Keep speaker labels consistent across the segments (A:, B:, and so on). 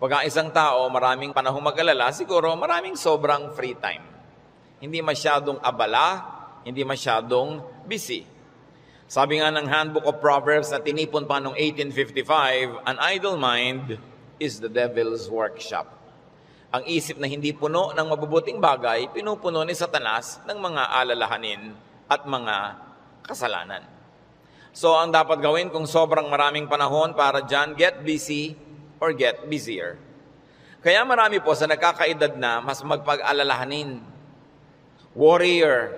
A: Pag ang isang tao, maraming panahong mag-alala, siguro maraming sobrang free time. Hindi masyadong abala, hindi masyadong busy. Sabi nga ng Handbook of Proverbs na tinipon pa noong 1855, an idle mind is the devil's workshop. Ang isip na hindi puno ng mabubuting bagay, pinupuno ni Satanas ng mga alalahanin at mga kasalanan. So, ang dapat gawin kung sobrang maraming panahon para dyan, get busy or get busier. Kaya marami po sa nagkakaedad na mas magpag-alalahanin. Warrior.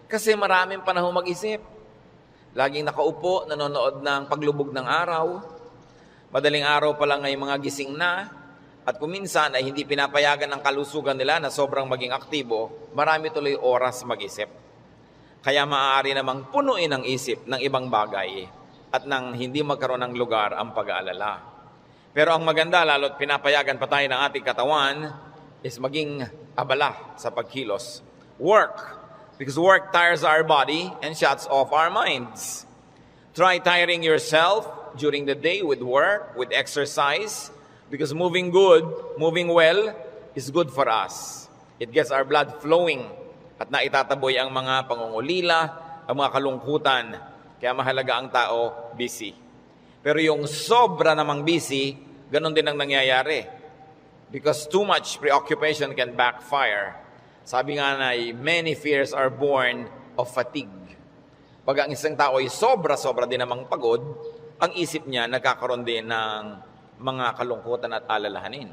A: Kasi maraming panahon mag-isip. Laging nakaupo, nanonood ng paglubog ng araw. Madaling araw pa lang ay mga gising na. At kung minsan ay hindi pinapayagan ng kalusugan nila na sobrang maging aktibo, marami tuloy oras mag-isip. Kaya maaari namang punuin ang isip ng ibang bagay at nang hindi magkaroon ng lugar ang pag-aalala. Pero ang maganda, lalo't pinapayagan pa tayo ng ating katawan, is maging abala sa pagkilos. Work. Because work tires our body and shuts off our minds. Try tiring yourself during the day with work, with exercise, because moving well, is good for us. It gets our blood flowing at naitataboy ang mga pangungulila, ang mga kalungkutan. Kaya mahalaga ang tao busy. Pero yung sobra namang busy, ganun din ang nangyayari. Because too much preoccupation can backfire. Sabi nga na, many fears are born of fatigue. Pag ang isang tao ay sobra-sobra din namang pagod, ang isip niya nagkakaroon din ng mga kalungkutan at alalahanin.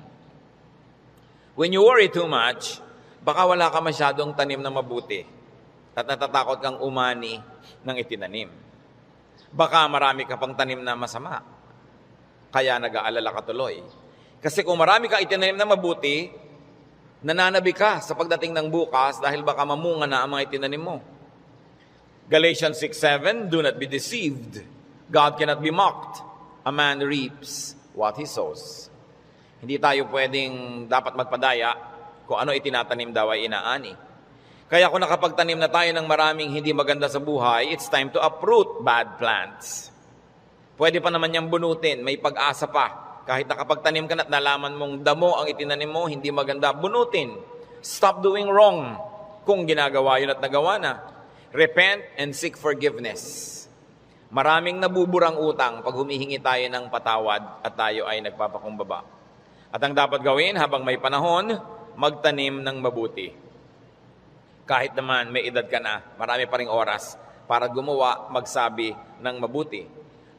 A: When you worry too much, baka wala ka masyadong tanim na mabuti at natatakot kang umani ng itinanim. Baka marami ka pang tanim na masama, kaya nag-aalala ka tuloy. Kasi kung marami ka itinanim na mabuti, nananabi ka sa pagdating ng bukas dahil baka mamunga na ang mga itinanim mo. Galatians 6:7, do not be deceived. God cannot be mocked. A man reaps what he sows. Hindi tayo pwedeng dapat magpadaya kung ano itinatanim daw ay inaani. Kaya kung nakapagtanim na tayo ng maraming hindi maganda sa buhay, it's time to uproot bad plants. Pwede pa naman niyang bunutin, may pag-asa pa. Kahit nakapagtanim ka na at nalaman mong damo ang itinanim mo, hindi maganda, bunutin. Stop doing wrong kung ginagawa yun at nagawa na. Repent and seek forgiveness. Maraming nabuburang utang pag humihingi tayo ng patawad at tayo ay nagpapakumbaba. At ang dapat gawin habang may panahon, magtanim ng mabuti. Kahit naman may edad ka na, marami pa ring oras para gumawa, magsabi ng mabuti.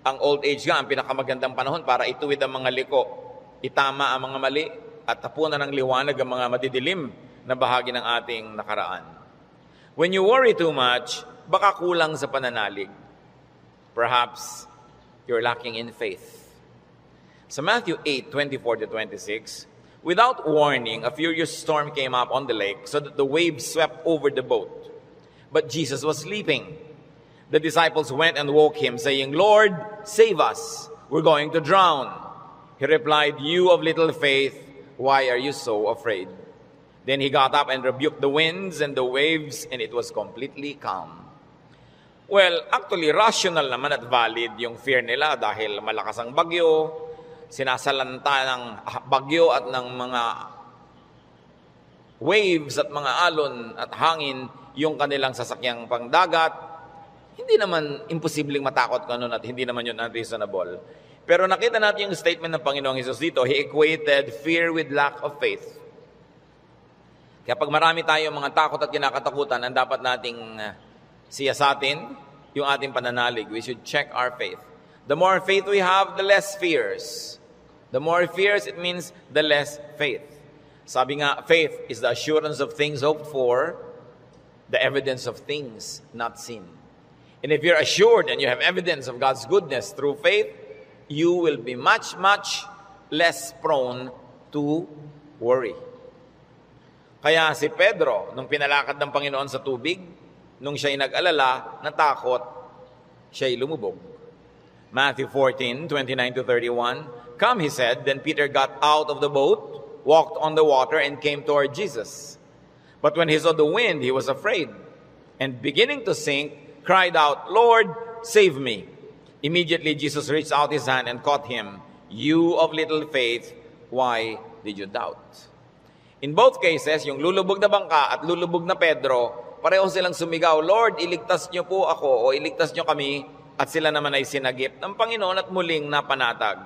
A: Ang old age nga, ang pinakamagandang panahon para ituwid ang mga liko, itama ang mga mali, at tapunan ng liwanag ang mga madidilim na bahagi ng ating nakaraan. When you worry too much, baka kulang sa pananalig. Perhaps you're lacking in faith. Sa Matthew 8:24-26, without warning, a furious storm came up on the lake so that the waves swept over the boat. But Jesus was sleeping. The disciples went and woke him, saying, Lord, save us. We're going to drown. He replied, you of little faith, why are you so afraid? Then he got up and rebuked the winds and the waves, and it was completely calm. Well, actually, rational naman at valid yung fear nila dahil malakas ang bagyo, sinasalanta ng bagyo at ng mga waves at mga alon at hangin yung kanilang sasakyang pangdagat. Hindi naman imposibleng matakot ka nun at hindi naman yun unreasonable. Pero nakita natin yung statement ng Panginoong Hesus dito. He equated fear with lack of faith. Kaya pag marami tayong mga takot at kinakatakutan, ang dapat nating siyasatin yung ating pananalig. We should check our faith. The more faith we have, the less fears. The more fears, it means the less faith. Sabi nga, faith is the assurance of things hoped for, the evidence of things not seen. And if you're assured and you have evidence of God's goodness through faith, you will be much, much less prone to worry. Kaya si Pedro, nung pinalakad ng Panginoon sa tubig, nung siya'y nag-alala, natakot, siya'y lumubog. Matthew 14:29-31, come, he said. Then Peter got out of the boat, walked on the water, and came toward Jesus. But when he saw the wind, he was afraid, and beginning to sink, cried out, Lord, save me. Immediately Jesus reached out his hand and caught him. You of little faith, why did you doubt? In both cases, yung lulubog na bangka at lulubog na Pedro, pareho silang sumigaw, Lord, iligtas niyo po ako o iligtas niyo kami, at sila naman ay sinagip ng Panginoon at muling napanatag.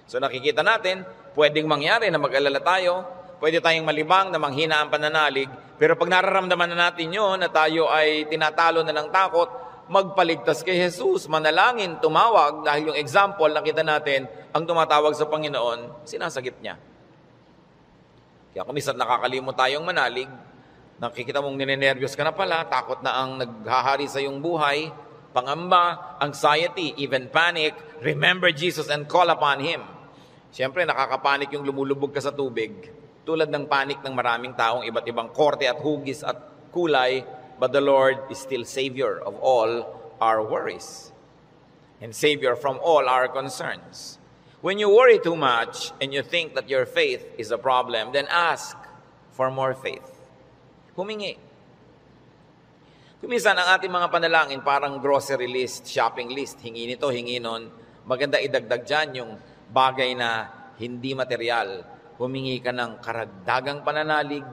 A: So nakikita natin, pwedeng mangyari na mag-alala tayo, pwede tayong malibang na manghina ang pananalig, pero pag nararamdaman na natin yun, na tayo ay tinatalo na ng takot, magpaligtas kay Jesus, manalangin, tumawag, dahil yung example, nakita natin, ang tumatawag sa Panginoon, sinasagip niya. Kaya kung minsan nakakalimot tayong manalig, nakikita mong ninenervyos ka na pala, takot na ang naghahari sa iyong buhay, pangamba, anxiety, even panic, remember Jesus and call upon Him. Siyempre, nakakapanik yung lumulubog ka sa tubig, tulad ng panik ng maraming taong iba't ibang korte at hugis at kulay, but the Lord is still Savior of all our worries and Savior from all our concerns. When you worry too much and you think that your faith is a problem, then ask for more faith. Humingi. Kuminsan ang ating mga panalangin parang grocery list, shopping list, hingi nito, hingi nun. Maganda idagdag dyan yung bagay na hindi material. Humingi ka ng karagdagang pananalig,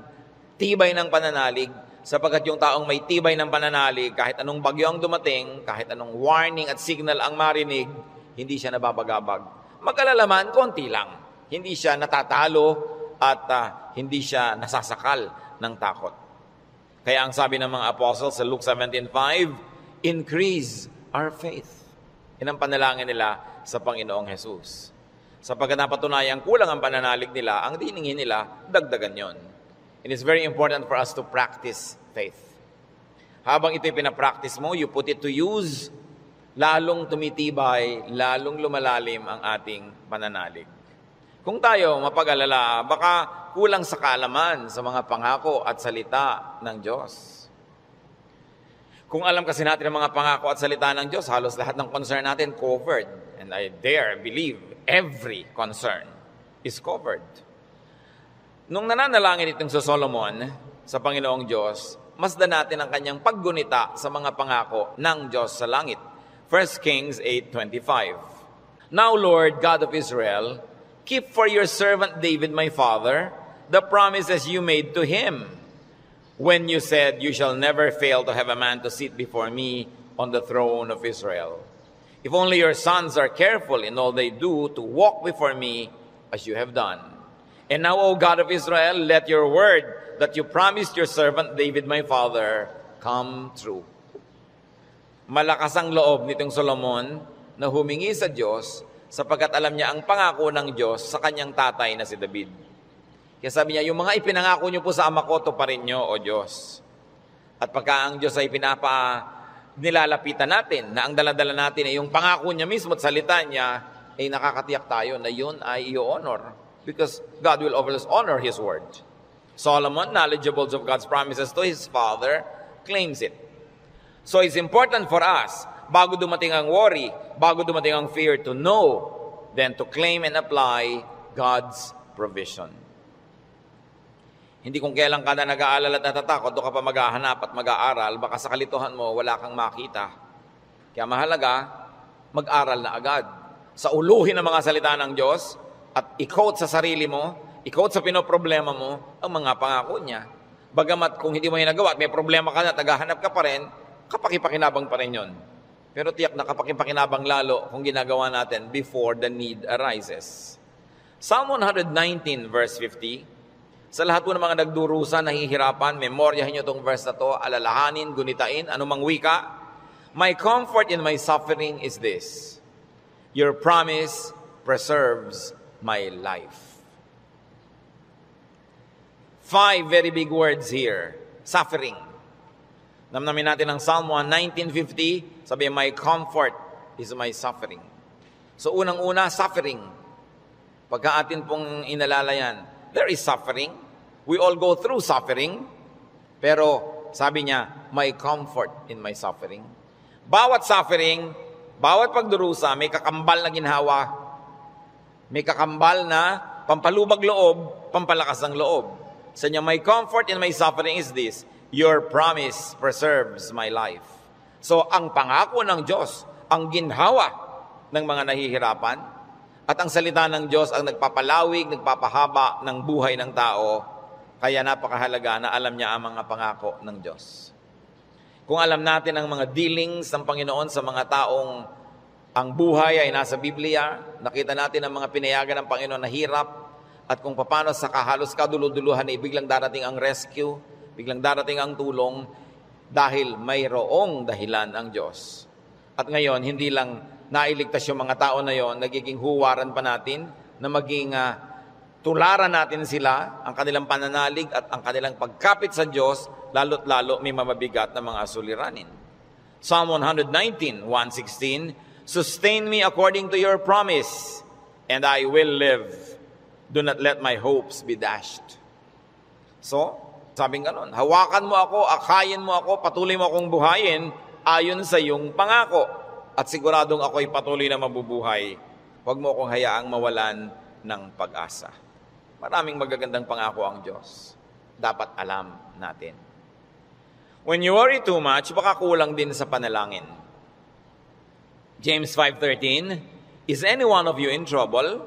A: tibay ng pananalig, sapagkat yung taong may tibay ng pananalig, kahit anong bagyo ang dumating, kahit anong warning at signal ang marinig, hindi siya nababagabag. Mag-alala man, konti lang. Hindi siya natatalo at hindi siya nasasakal ng takot. Kaya ang sabi ng mga apostles sa Luke 17:5, increase our faith. Yan ang panalangin nila sa Panginoong Jesus. Sapagkat napatunayang kulang ang pananalig nila, ang diningin nila, dagdagan yon. It is very important for us to practice faith. Habang ito'y pinapractice mo, you put it to use, lalong tumitibay, lalong lumalalim ang ating pananalig. Kung tayo mapag-alala, baka kulang sa kaalaman sa mga pangako at salita ng Diyos. Kung alam kasi natin ang mga pangako at salita ng Diyos, halos lahat ng concern natin covered. And I dare believe every concern is covered. Nung nananalangin itong sa Solomon, sa Panginoong Diyos, masdan natin ang kanyang paggunita sa mga pangako ng Diyos sa langit. 1 Kings 8:25. Now, Lord, God of Israel, keep for your servant David, my father, the promises you made to him when you said, you shall never fail to have a man to sit before me on the throne of Israel. If only your sons are careful in all they do to walk before me as you have done. And now, O God of Israel, let your word that you promised your servant David, my father, come true. Malakas ang loob nitong Solomon na humingi sa Diyos sapagkat alam niya ang pangako ng Diyos sa kanyang tatay na si David. Kaya sabi niya, yung mga ipinangako niyo po sa ama ko, tuparin niyo, O Diyos. At pagka ang Diyos ay nilalapitan natin, na ang daladala natin ay yung pangako niya mismo at salita niya, ay nakakatiyak tayo na yun ay i-honor. Because God will always honor His word. Solomon, knowledgeable of God's promises to his father, claims it. So it's important for us, bago dumating ang worry, bago dumating ang fear, to know, then to claim and apply God's provision. Hindi kung kailan ka na nag-aalala at natatakot, doon ka pa maghahanap at mag-aaral, baka sa kalituhan mo, wala kang makita. Kaya mahalaga, mag-aral na agad. Sa uluhin ng mga salita ng Diyos, at i-quote sa sarili mo, i-quote sa pinoproblema mo, ang mga pangako niya. Bagamat kung hindi mo yung nagawa at may problema ka na, tagahanap ka pa rin, kapakipakinabang pa rin yun. Pero tiyak na kapakipakinabang lalo kung ginagawa natin before the need arises. Psalm 119 verse 50, sa lahat po ng mga nagdurusa, nahihirapan, memoryahin nyo itong verse na to, alalahanin, gunitain, anumang wika. My comfort in my suffering is this, your promise preserves my life. 5 very big words here. Suffering. Namnamin natin ang Psalm 19:50, sabi, my comfort is my suffering. So unang-una, suffering. Pagka atin pong inalala yan, there is suffering. We all go through suffering. Pero sabi niya, my comfort in my suffering. Bawat suffering, bawat pagdurusa, may kakambal na ginhawa. May kakambal na pampalubag loob, pampalakas ng loob. Sa niya, my comfort in my suffering is this, your promise preserves my life. So, ang pangako ng Diyos, ang ginhawa ng mga nahihirapan, At ang salita ng Diyos ang nagpapalawig, nagpapahaba ng buhay ng tao. Kaya napakahalaga na alam niya ang mga pangako ng Diyos. Kung alam natin ang mga dealings ng Panginoon sa mga taong ang buhay ay nasa Biblia, nakita natin ang mga pinayagan ng Panginoon na hirap, at kung paano sa kahalos kaduluduluhan ay biglang darating ang rescue, biglang darating ang tulong, dahil mayroong dahilan ang Diyos. At ngayon, hindi lang nailigtas yung mga tao na yon, nagiging huwaran pa natin na maging tularan natin sila, ang kanilang pananalig at ang kanilang pagkapit sa Diyos, lalo't lalo may mamabigat na mga suliranin. Psalm 119, 116, sustain me according to your promise, and I will live. Do not let my hopes be dashed. So, sabing ganon, hawakan mo ako, akayin mo ako, patuloy mo akong buhayin ayon sa iyong pangako. At siguradong ako'y patuloy na mabubuhay. Huwag mo akong hayaang mawalan ng pag-asa. Maraming magagandang pangako ang Diyos. Dapat alam natin. When you worry too much, baka kulang din sa panalangin. James 5:13, is any one of you in trouble?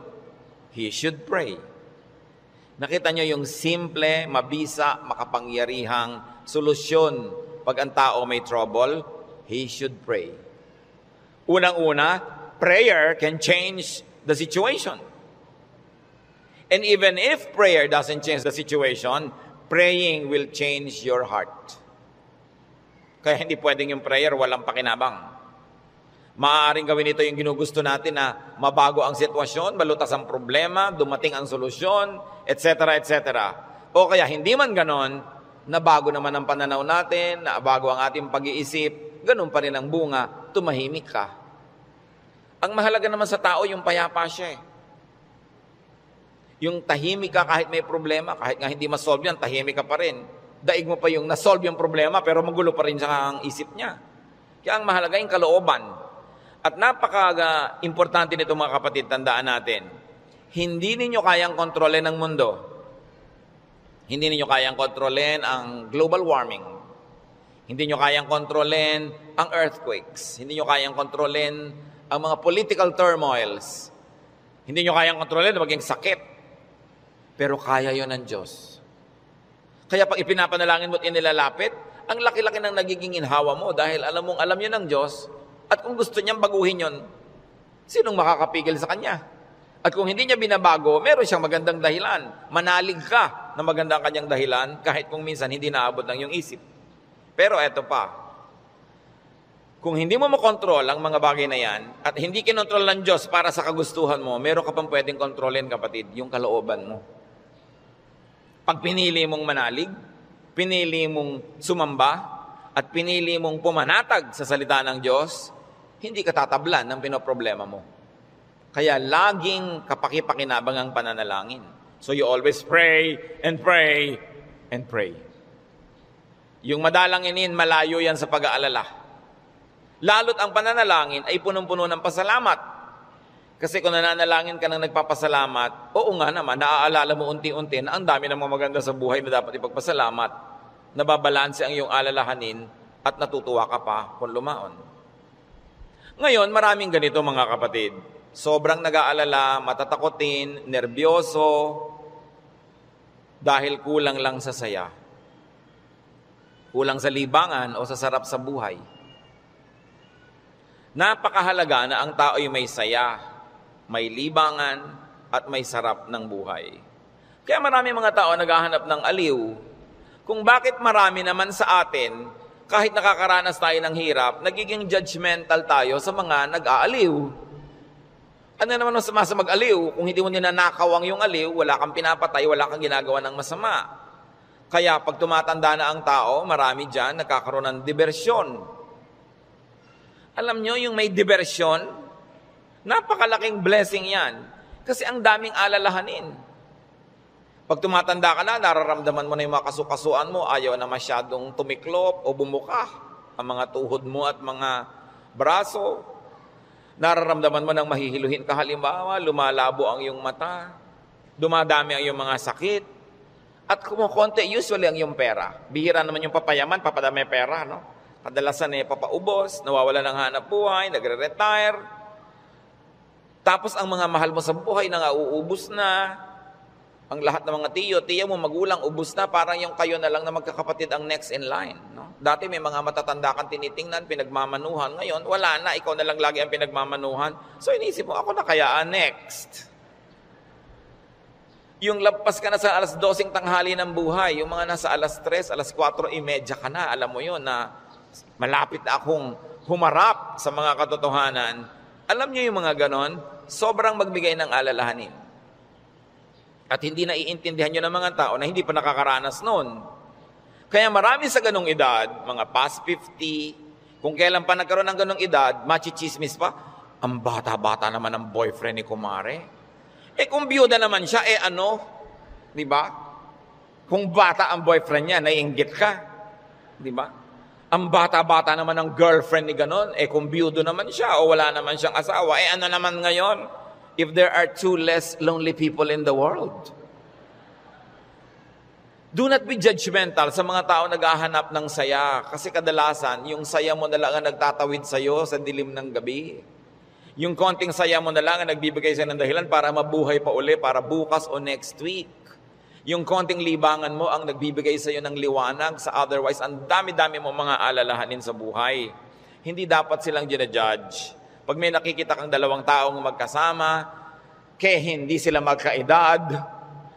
A: He should pray. Nakita nyo yung simple, mabisa, makapangyarihang solusyon pag ang tao may trouble? He should pray. Unang-una, prayer can change the situation. And even if prayer doesn't change the situation, praying will change your heart. Kaya hindi pwedeng yung prayer walang pakinabang. Maaaring gawin ito yung ginugusto natin na mabago ang sitwasyon, malutas ang problema, dumating ang solusyon, etc., etc. O kaya hindi man ganon, nabago naman ang pananaw natin, nabago ang ating pag-iisip, ganun pa rin ang bunga, tumahimik ka. Ang mahalaga naman sa tao, yung payapa siya. Yung tahimik ka kahit may problema, kahit nga hindi masolve yan, tahimik ka pa rin. Daig mo pa yung nasolve yung problema, pero magulo pa rin sa ang isip niya. Kaya ang mahalaga yung kalooban. At napaka-importante nito mga kapatid, tandaan natin, hindi ninyo kayang kontrolin ang mundo. Hindi ninyo kayang kontrolin ang global warming. Hindi nyo kayang kontrolin ang earthquakes. Hindi nyo kayang kontrolin ang mga political turmoils. Hindi nyo kayang kontrolin na maging sakit. Pero kaya yon ng Diyos. Kaya pag ipinapanalangin mo at inilalapit, ang laki-laki ng nagiging inhawa mo dahil alam mong alam yun ng Diyos. At kung gusto niyang baguhin yon, sinong makakapigil sa Kanya? At kung hindi niya binabago, meron siyang magandang dahilan. Manalig ka na magandang kanyang dahilan kahit kung minsan hindi naabot ng iyong isip. Pero eto pa, kung hindi mo makontrol ang mga bagay na yan at hindi kinontrol ng Diyos para sa kagustuhan mo, meron ka pang pwedeng kontrolin, kapatid, yung kalooban mo. Pag pinili mong manalig, pinili mong sumamba, at pinili mong pumanatag sa salita ng Diyos, hindi ka tatablan ng pinoproblema mo. Kaya laging kapaki-pakinabang ang pananalangin. So you always pray and pray and pray. Yung madalanginin, malayo yan sa pag-aalala. Lalo't ang pananalangin ay punong-puno ng pasalamat. Kasi kung nananalangin ka ng nagpapasalamat, oo nga naman, naaalala mo unti-unti na ang dami ng mga maganda sa buhay na dapat ipagpasalamat. Nababalanse ang iyong alalahanin at natutuwa ka pa kung lumaon. Ngayon, maraming ganito mga kapatid. Sobrang nag-aalala, matatakotin, nerbyoso, dahil kulang lang sa saya. Kulang sa libangan o sa sarap sa buhay. Napakahalaga na ang tao ay may saya, may libangan, at may sarap ng buhay. Kaya marami mga tao naghahanap ng aliw. Kung bakit marami naman sa atin, kahit nakakaranas tayo ng hirap, nagiging judgmental tayo sa mga nag-aaliw. Ano naman mas sa mag-aliw? Kung hindi mo ninanakaw ang iyong aliw, wala kang pinapatay, wala kang ginagawa ng masama. Kaya pag tumatanda na ang tao, marami dyan nagkakaroon ng diversyon. Alam nyo, yung may diversyon, napakalaking blessing yan. Kasi ang daming alalahanin. Pag tumatanda ka na, nararamdaman mo na yung mga kasukasuan mo, ayaw na masyadong tumiklop o bumuka ang mga tuhod mo at mga braso. Nararamdaman mo nang mahihiluhin ka, halimbawa, lumalabo ang iyong mata, dumadami ang iyong mga sakit, at kumukonti, usually ang iyong pera. Bihira naman yung papayaman, papadami pera, no? Kadalasan papaubos, nawawala ng hanap buhay, nagre-retire. Tapos ang mga mahal mo sa buhay na uubos na. Ang lahat ng mga tiya mo, magulang, ubos na. Parang yung kayo na lang na magkakapatid ang next in line. No? Dati may mga matatanda kang tinitingnan, pinagmamanuhan. Ngayon, wala na. Ikaw na lang lagi ang pinagmamanuhan. So inisip mo, ako na kaya next. Yung lampas ka na sa alas 12 tanghali ng buhay, yung mga nasa alas 3, alas 4:30 ka na, alam mo yun na malapit na akong humarap sa mga katotohanan. Alam niyo yung mga ganon, sobrang magbigay ng alalahanin. At hindi naiintindihan nyo ng mga tao na hindi pa nakakaranas noon. Kaya marami sa ganong edad, mga past 50, kung kailan pa nagkaroon ng ganong edad, machichismis pa, ang bata-bata naman ng boyfriend ni kumare. Kung biyuda naman siya, ano? Di ba? Kung bata ang boyfriend niya, naiinggit ka. Di ba? Ang bata-bata naman ng girlfriend ni ganon, kung biyudo naman siya o wala naman siyang asawa, ano naman ngayon? If there are 2 less lonely people in the world. Do not be judgmental sa mga tao naghahanap ng saya. Kasi kadalasan, yung saya mo na lang ang nagtatawid sa'yo sa dilim ng gabi. Yung konting saya mo na lang ang nagbibigay sa'yo ng dahilan para mabuhay pa uli, para bukas o next week. Yung konting libangan mo ang nagbibigay sa'yo ng liwanag sa otherwise, ang dami-dami mo mga alalahanin sa buhay. Hindi dapat silang ginajudge. Pag may nakikita kang dalawang taong magkasama, hindi sila magkaedad,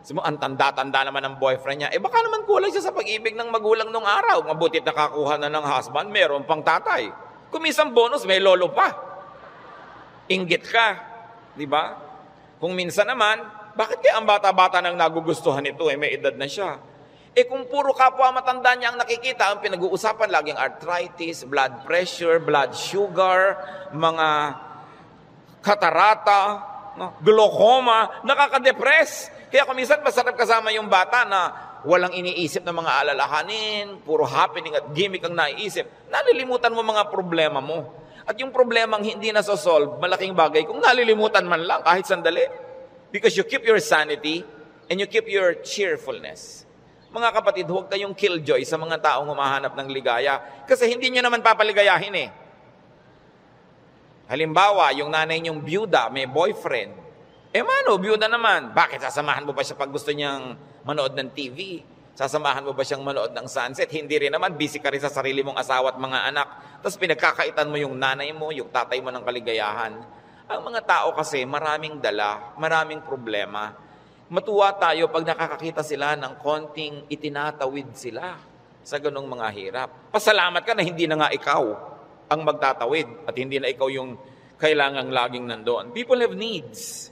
A: ang tanda-tanda naman ng boyfriend niya, baka naman kulang siya sa pag-ibig ng magulang nung araw. Mabutit nakakuha na ng husband, meron pang tatay. Kung minsan bonus, may lolo pa. Inggit ka, di ba? Kung minsan naman, bakit kaya ang bata-bata nang nagugustuhan ito, may edad na siya? Kung puro kapwa matanda niya ang nakikita, ang pinag-uusapan laging arthritis, blood pressure, blood sugar, mga katarata, glaucoma, nakaka-depress. Kaya kung minsan masarap kasama yung bata na walang iniisip na mga alalahanin, puro happening at gimmick ang naiisip, nalilimutan mo mga problema mo. At yung problemang hindi nasosolve, malaking bagay kung nalilimutan man lang kahit sandali. Because you keep your sanity and you keep your cheerfulness. Mga kapatid, huwag kayong killjoy sa mga taong humahanap ng ligaya kasi hindi nyo naman papaligayahin . Halimbawa, yung nanay nyong byuda, may boyfriend. Mano, byuda naman. Bakit sasamahan mo ba siya pag gusto niyang manood ng TV? Sasamahan mo ba siyang manood ng sunset? Hindi rin naman, busy ka rin sa sarili mong asawa at mga anak. Tapos pinagkakaitan mo yung nanay mo, yung tatay mo ng kaligayahan. Ang mga tao kasi maraming dala, maraming problema. Matuwa tayo pag nakakakita sila ng konting itinatawid sila sa ganong mga hirap. Pasalamat ka na hindi na nga ikaw ang magtatawid at hindi na ikaw yung kailangang laging nandoon. People have needs.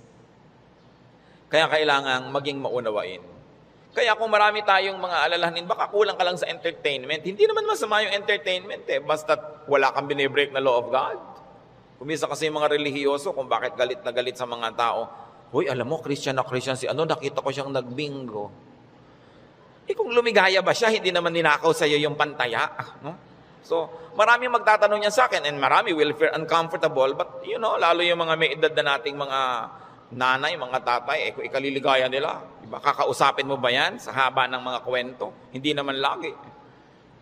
A: Kaya kailangang maging maunawain. Kaya kung marami tayong mga alalahanin, baka kulang ka lang sa entertainment. Hindi naman masama yung entertainment basta wala kang binibreak na law of God. Kumisa kasi yung mga relihiyoso kung bakit galit na galit sa mga tao. Hoy, alam mo, Christian na Christian si nakita ko siyang nagbingo. Kung lumigaya ba siya, hindi naman ninakaw sa iyo yung pantaya. No? So, marami magtatanong niya sa akin and marami will feel uncomfortable. But, lalo yung mga may edad na nating mga nanay, mga tatay, kung ikaliligaya nila, diba? Kakausapin mo ba yan sa haba ng mga kwento? Hindi naman lagi.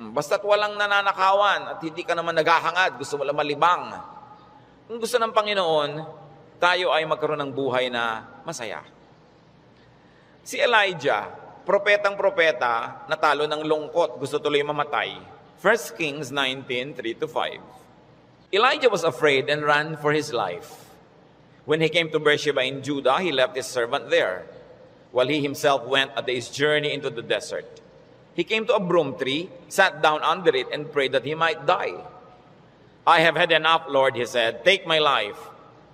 A: Basta't walang nananakawan at hindi ka naman naghahangad, gusto mo lang malibang. Kung gusto ng Panginoon, tayo ay magkaroon ng buhay na masaya. Si Elijah, propetang-propeta, natalo ng lungkot, gusto tuloy mamatay. 1 Kings 19:3-5. Elijah was afraid and ran for his life. When he came to Beersheba in Judah, he left his servant there, while he himself went a day's journey into the desert. He came to a broom tree, sat down under it, and prayed that he might die. I have had enough, Lord, he said. Take my life.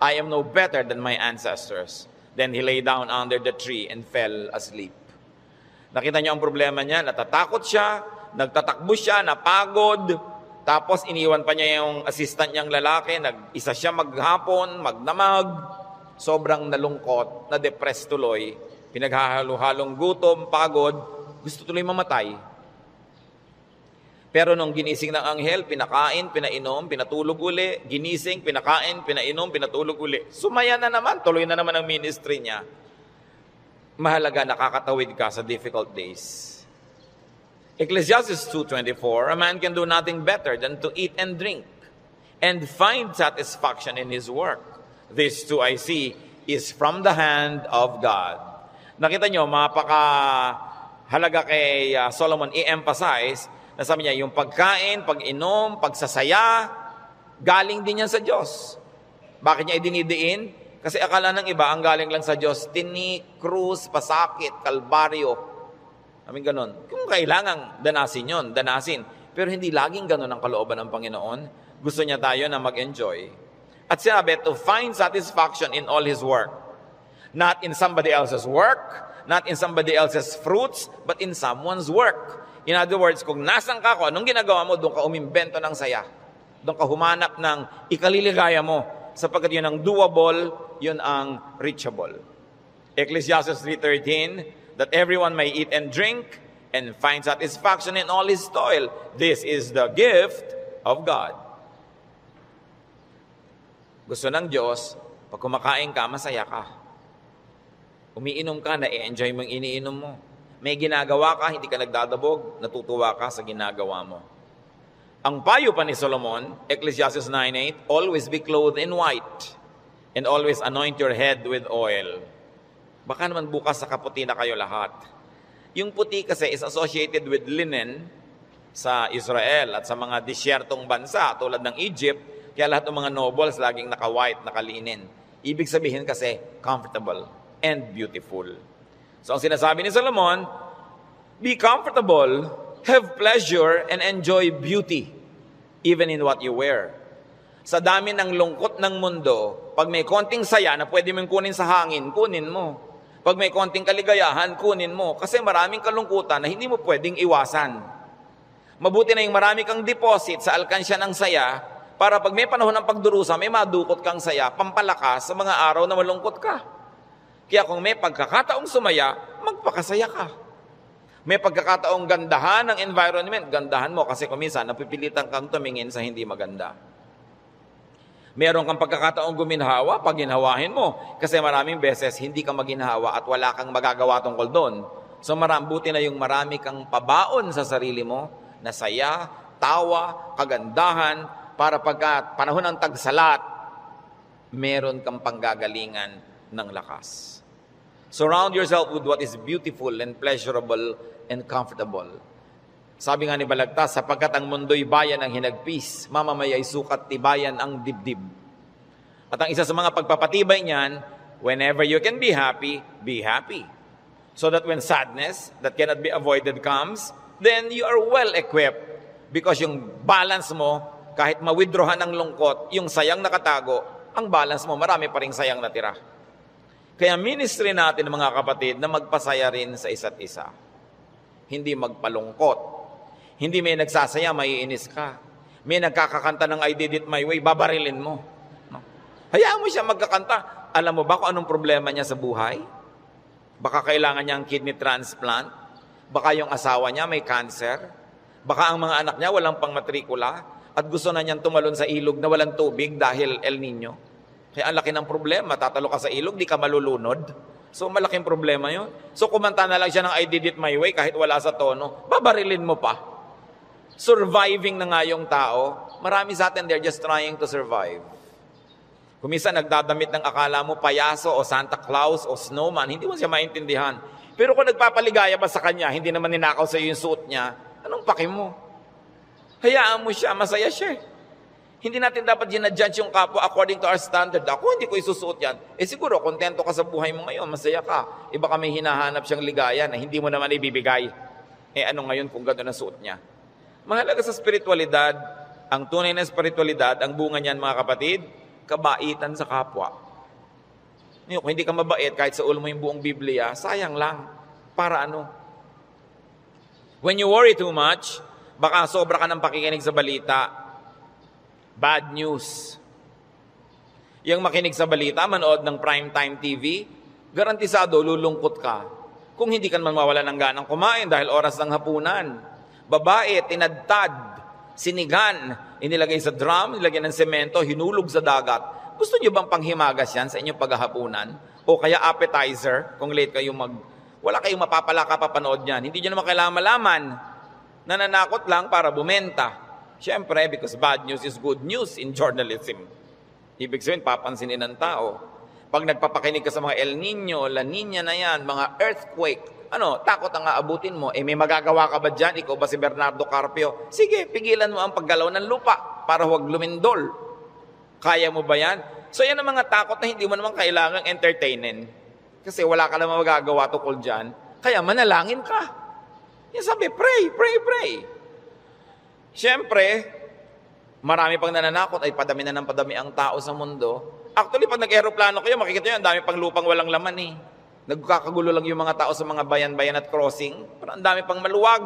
A: I am no better than my ancestors. Then he lay down under the tree and fell asleep. Nakita niyo ang problema niya, natatakot siya, nagtatakbo siya, napagod, tapos iniwan pa niya yung assistant niyang lalaki, nag-isa siya maghapon, magdamag, sobrang nalungkot, na-depressed tuloy, pinaghahalo-halong gutom, pagod, gusto tuloy mamatay. Pero nung ginising ng anghel, pinakain, pinainom, pinatulog uli, ginising, pinakain, pinainom, pinatulog uli. Sumaya na naman, tuloy na naman ang ministry niya. Mahalaga, nakakatawid ka sa difficult days. Ecclesiastes 2:24, a man can do nothing better than to eat and drink and find satisfaction in his work. This too I see is from the hand of God. Nakita nyo, mapaka-halaga kay Solomon i-emphasize na sabi niya, yung pagkain, pag-inom, pagsasaya, galing din yan sa Diyos. Bakit niya idinidiin? Kasi akala ng iba, ang galing lang sa Diyos, krus, pasakit, kalbaryo. Aming ganon. Kung kailangan danasin yon, danasin. Pero hindi laging ganon ang kalooban ng Panginoon. Gusto niya tayo na mag-enjoy. At sinabi, to find satisfaction in all His work. Not in somebody else's work, not in somebody else's fruits, but in someone's work. In other words, kung nasan ka, anong ginagawa mo, doon ka umimbento ng saya. Doon ka humanap ng ikaliligaya mo. Sapagkat yun ang doable, yun ang reachable. Ecclesiastes 3:13, that everyone may eat and drink and find satisfaction in all his toil. This is the gift of God. Gusto ng Diyos, pag kumakain ka, masaya ka. Umiinom ka, na-enjoy mo yung iniinom mo. May ginagawa ka, hindi ka nagdadabog, natutuwa ka sa ginagawa mo. Ang payo pa ni Solomon, Ecclesiastes 9:8, always be clothed in white and always anoint your head with oil. Baka naman bukas sa kaputi na kayo lahat. Yung puti kasi is associated with linen sa Israel at sa mga disyertong bansa tulad ng Egypt, kaya lahat ng mga nobles laging naka-white, nakalinen. Ibig sabihin kasi comfortable and beautiful. So ang sinasabi ni Solomon, be comfortable, have pleasure, and enjoy beauty, even in what you wear. Sa dami ng lungkot ng mundo, pag may konting saya na pwede mong kunin sa hangin, kunin mo. Pag may konting kaligayahan, kunin mo. Kasi maraming kalungkutan na hindi mo pwedeng iwasan. Mabuti na yung marami kang deposit sa alkansya ng saya, para pag may panahon ng pagdurusa, may madukot kang saya, pampalakas sa mga araw na malungkot ka. Kaya kung may pagkakataong sumaya, magpakasaya ka. May pagkakataong gandahan ng environment, gandahan mo kasi kung minsan napipilitan kang tumingin sa hindi maganda. Meron kang pagkakataong guminhawa, pagginhawahin mo. Kasi maraming beses hindi ka maginhawa at wala kang magagawa tungkol doon. So buti na yung marami kang pabaon sa sarili mo na saya, tawa, kagandahan, para pagka panahon ng tagsalat, meron kang panggagalingan ng lakas. Surround yourself with what is beautiful and pleasurable and comfortable. Sabi nga ni Balagtas, sapagkat ang mundo'y bayan ng hinagpis, mamamaya'y sukat tibayan ang dibdib. At ang isa sa mga pagpapatibay niyan, whenever you can be happy, be happy. So that when sadness that cannot be avoided comes, then you are well equipped. Because yung balance mo, kahit ma-withdrawhan ng lungkot, yung sayang nakatago, ang balance mo, marami pa ring sayang natira. Kaya ministry natin, mga kapatid, na magpasaya rin sa isa't isa. Hindi magpalungkot. Hindi may nagsasaya, maiinis ka. May nagkakakanta ng I did it my way, babarilin mo. No? Hayaan mo siya magkakanta. Alam mo ba kung anong problema niya sa buhay? Baka kailangan niya ang kidney transplant. Baka yung asawa niya may cancer. Baka ang mga anak niya walang pangmatrikula. At gusto na niyang tumalon sa ilog na walang tubig dahil El Nino. Kaya ang laki ng problema, tatalo ka sa ilog, di ka malulunod. So malaking problema yun. So kumanta na lang siya ng I did it my way kahit wala sa tono, babarilin mo pa. Surviving na nga yung tao. Marami sa atin, they're just trying to survive. Kung minsan nagdadamit ng akala mo payaso o Santa Claus o snowman, hindi mo siya maintindihan. Pero kung nagpapaligaya ba sa kanya, hindi naman ninakaw sa iyo yung suot niya, anong paki mo? Hayaan mo siya, masaya siya. Hindi natin dapat ginadjudge yung kapwa according to our standard. Ako, hindi ko isusuot yan. Siguro, kontento ka sa buhay mo ngayon, masaya ka. Iba ka may hinahanap siyang ligaya na hindi mo naman ibibigay. Ano ngayon kung gano'n ang suot niya? Mahalaga sa spiritualidad, ang tunay na spiritualidad, ang bunga niyan, mga kapatid, kabaitan sa kapwa. Kung hindi ka mabait, kahit sa ulo mo yung buong Biblia, sayang lang. Para ano? When you worry too much, baka sobra ka ng pakikinig sa balita, bad news. Yung makinig sa balita, manood ng primetime TV, garantisado, lulungkot ka. Kung hindi ka naman mawala ng ganang kumain dahil oras ng hapunan. Babae, tinadtad, sinigan, inilagay sa drum, nilagyan ng semento, hinulog sa dagat. Gusto nyo bang panghimagas yan sa inyong paghahapunan? O kaya appetizer, kung late kayo wala kayong mapapala kapapanood yan. Hindi nyo naman kailangan malaman. Nananakot lang para bumenta. Siyempre, because bad news is good news in journalism. Ibig sabihin, papansinin ng tao. Pag nagpapakinig ka sa mga El Nino, La Nina na yan, mga earthquake, takot ang aabutin mo. May magagawa ka ba dyan? Ikaw ba si Bernardo Carpio? Sige, pigilan mo ang paggalaw ng lupa para huwag lumindol. Kaya mo ba yan? So yan ang mga takot na hindi mo naman kailangang entertainin. Kasi wala ka naman magagawa tukol dyan. Kaya manalangin ka. Yan sabi, pray, pray, pray. Siyempre, marami pang nananakot ay padami na ng padami ang tao sa mundo. Actually, pag nag-aeroplano kayo, makikita nyo, ang dami pang lupang walang laman eh. Nagkakagulo lang yung mga tao sa mga bayan-bayan at crossing. Pero ang dami pang maluwag.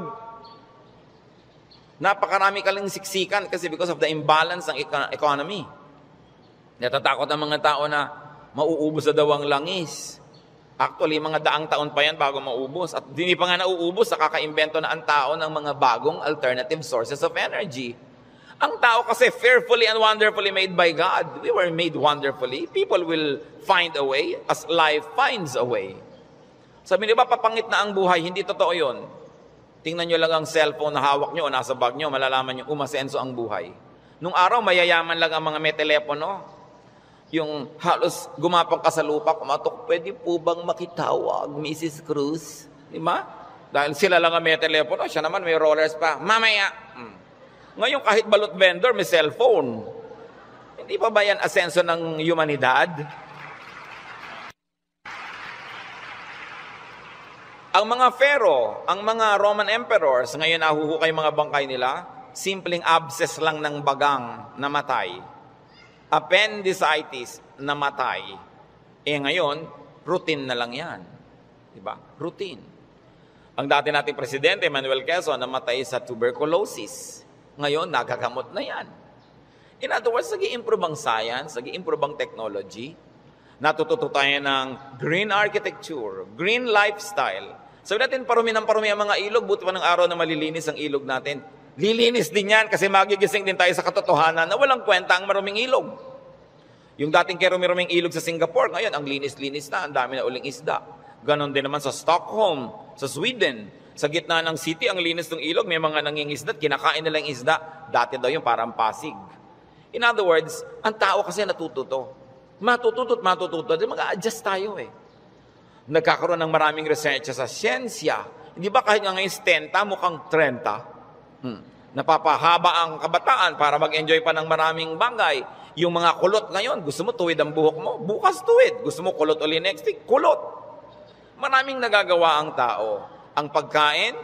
A: Napakarami ka lang siksikan kasi because of the imbalance ng economy. Natatakot ang mga tao na mauubos na daw ang langis. Actually, mga daang taon pa yan bago maubos. At hindi pa nga nauubos, nakaka-imbento na ang tao ng mga bagong alternative sources of energy. Ang tao kasi fearfully and wonderfully made by God. We were made wonderfully. People will find a way as life finds a way. Sabi niyo ba, papangit na ang buhay? Hindi totoo yun. Tingnan nyo lang ang cellphone na hawak nyo o nasa bag nyo, malalaman nyo umasenso ang buhay. Nung araw, mayayaman lang ang mga may telepono. Yung halos gumapang ka sa lupa, kumatok, pwede po bang makitawag, Mrs. Cruz? Di ba? Dahil sila lang ang may telepono, siya naman may rollers pa. Mamaya! Ngayon kahit balot vendor may cellphone. Hindi pa ba yan asenso ng humanidad? Ang mga pharaoh, ang mga Roman emperors, ngayon nahuhukay mga bangkay nila, simpleng abscess lang ng bagang namatay. Appendicitis namatay. Ngayon, routine na lang yan. Diba? Routine. Ang dati nating presidente, Manuel Quezon, namatay sa tuberculosis. Ngayon, nagagamot na yan. In other words, nag-i-improve ang science, nag-i-improve ang technology, natututo tayo ng green architecture, green lifestyle. Sabi natin, parumi ng parumi ang mga ilog, buti pa ng araw na malilinis ang ilog natin. Lilinis din yan kasi magigising din tayo sa katotohanan na walang kwenta ang maruming ilog. Yung dating kerumi-ruming ilog sa Singapore, ngayon, ang linis-linis na, ang dami na uling isda. Ganon din naman sa Stockholm, sa Sweden. Sa gitna ng city, ang linis ng ilog, may mga nangingisda, kinakain nila yung isda. Dati daw yung parang Pasig. In other words, ang tao kasi natututo. Matututo, mag-a-adjust tayo eh. Nagkakaroon ng maraming research sa siyensya. Hindi ba kahit nga ngayon 10, mukhang 30? Napapahaba ang kabataan para mag-enjoy pa ng maraming bagay. Yung mga kulot ngayon, gusto mo tuwid ang buhok mo, bukas tuwid. Gusto mo kulot ulit next week, kulot. Maraming nagagawa ang tao. Ang pagkain,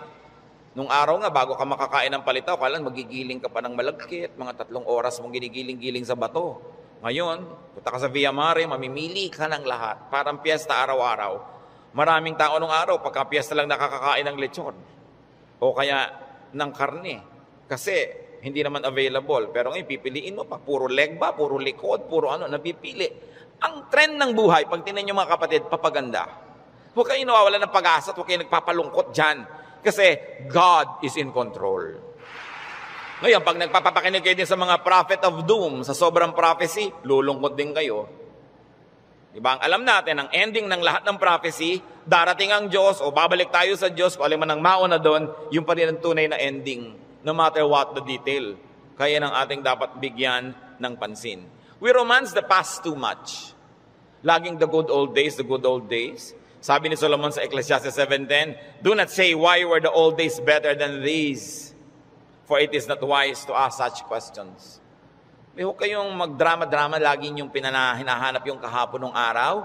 A: nung araw nga, bago ka makakain ng palitaw, kailan magigiling ka pa ng malagkit, mga 3 oras mong ginigiling-giling sa bato. Ngayon, punta ka sa Via Mare, mamimili ka ng lahat. Parang piyesta araw-araw. Maraming tao nung araw, pagka piyesta lang nakakakain ng lechon. O kaya ng karne. Kasi hindi naman available. Pero ngayon, pipiliin mo pa. Puro leg ba, puro likod, puro napipili. Ang trend ng buhay, pag tinan nyo mga kapatid, papaganda. Huwag kayo nawawala ng pag-asa at huwag kayo nagpapalungkot dyan. Kasi God is in control. Ngayon, pag nagpapakinig kayo din sa mga prophet of doom, sa sobrang prophecy, lulungkot din kayo. Diba? Ang alam natin, ang ending ng lahat ng prophecy, darating ang Diyos o babalik tayo sa Diyos, kung alam man ang mauna doon, yung pa rin ang tunay na ending, no matter what the detail. Kaya ng ating dapat bigyan ng pansin. We romance the past too much. Laging the good old days, the good old days. Sabi ni Solomon sa Ecclesiastes 7:10, do not say, why were the old days better than these? For it is not wise to ask such questions. Huwag kayong magdrama-drama, lagi yung hinahanap yung kahapon ng araw.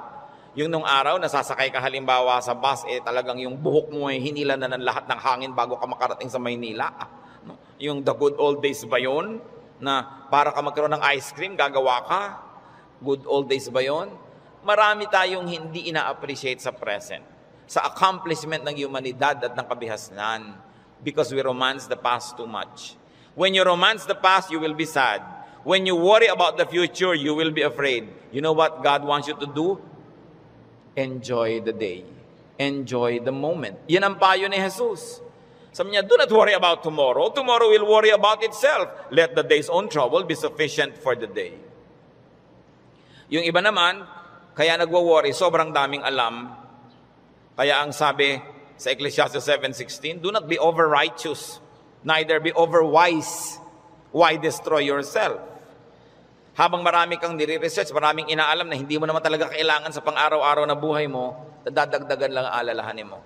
A: Yung nung araw, nasasakay ka halimbawa sa bus, talagang yung buhok mo hinila na ng lahat ng hangin bago ka makarating sa Maynila. Yung the good old days ba yun? Na para ka magkaroon ng ice cream, gagawa ka? Good old days ba yun? Marami tayong hindi ina-appreciate sa present, sa accomplishment ng humanidad at ng kabihasnan, because we romance the past too much. When you romance the past, you will be sad. When you worry about the future, you will be afraid. You know what God wants you to do? Enjoy the day. Enjoy the moment. Yan ang payo ni Jesus. Sabi niya, do not worry about tomorrow. Tomorrow will worry about itself. Let the day's own trouble be sufficient for the day. Yung iba naman, kaya nagwo-worry, sobrang daming alam. Kaya ang sabi sa Ecclesiastes 7:16, do not be over-righteous, neither be over-wise. Why destroy yourself? Habang marami kang nire-research, maraming inaalam na hindi mo naman talaga kailangan sa pang-araw-araw na buhay mo, dadagdagan lang ang alalahanin mo.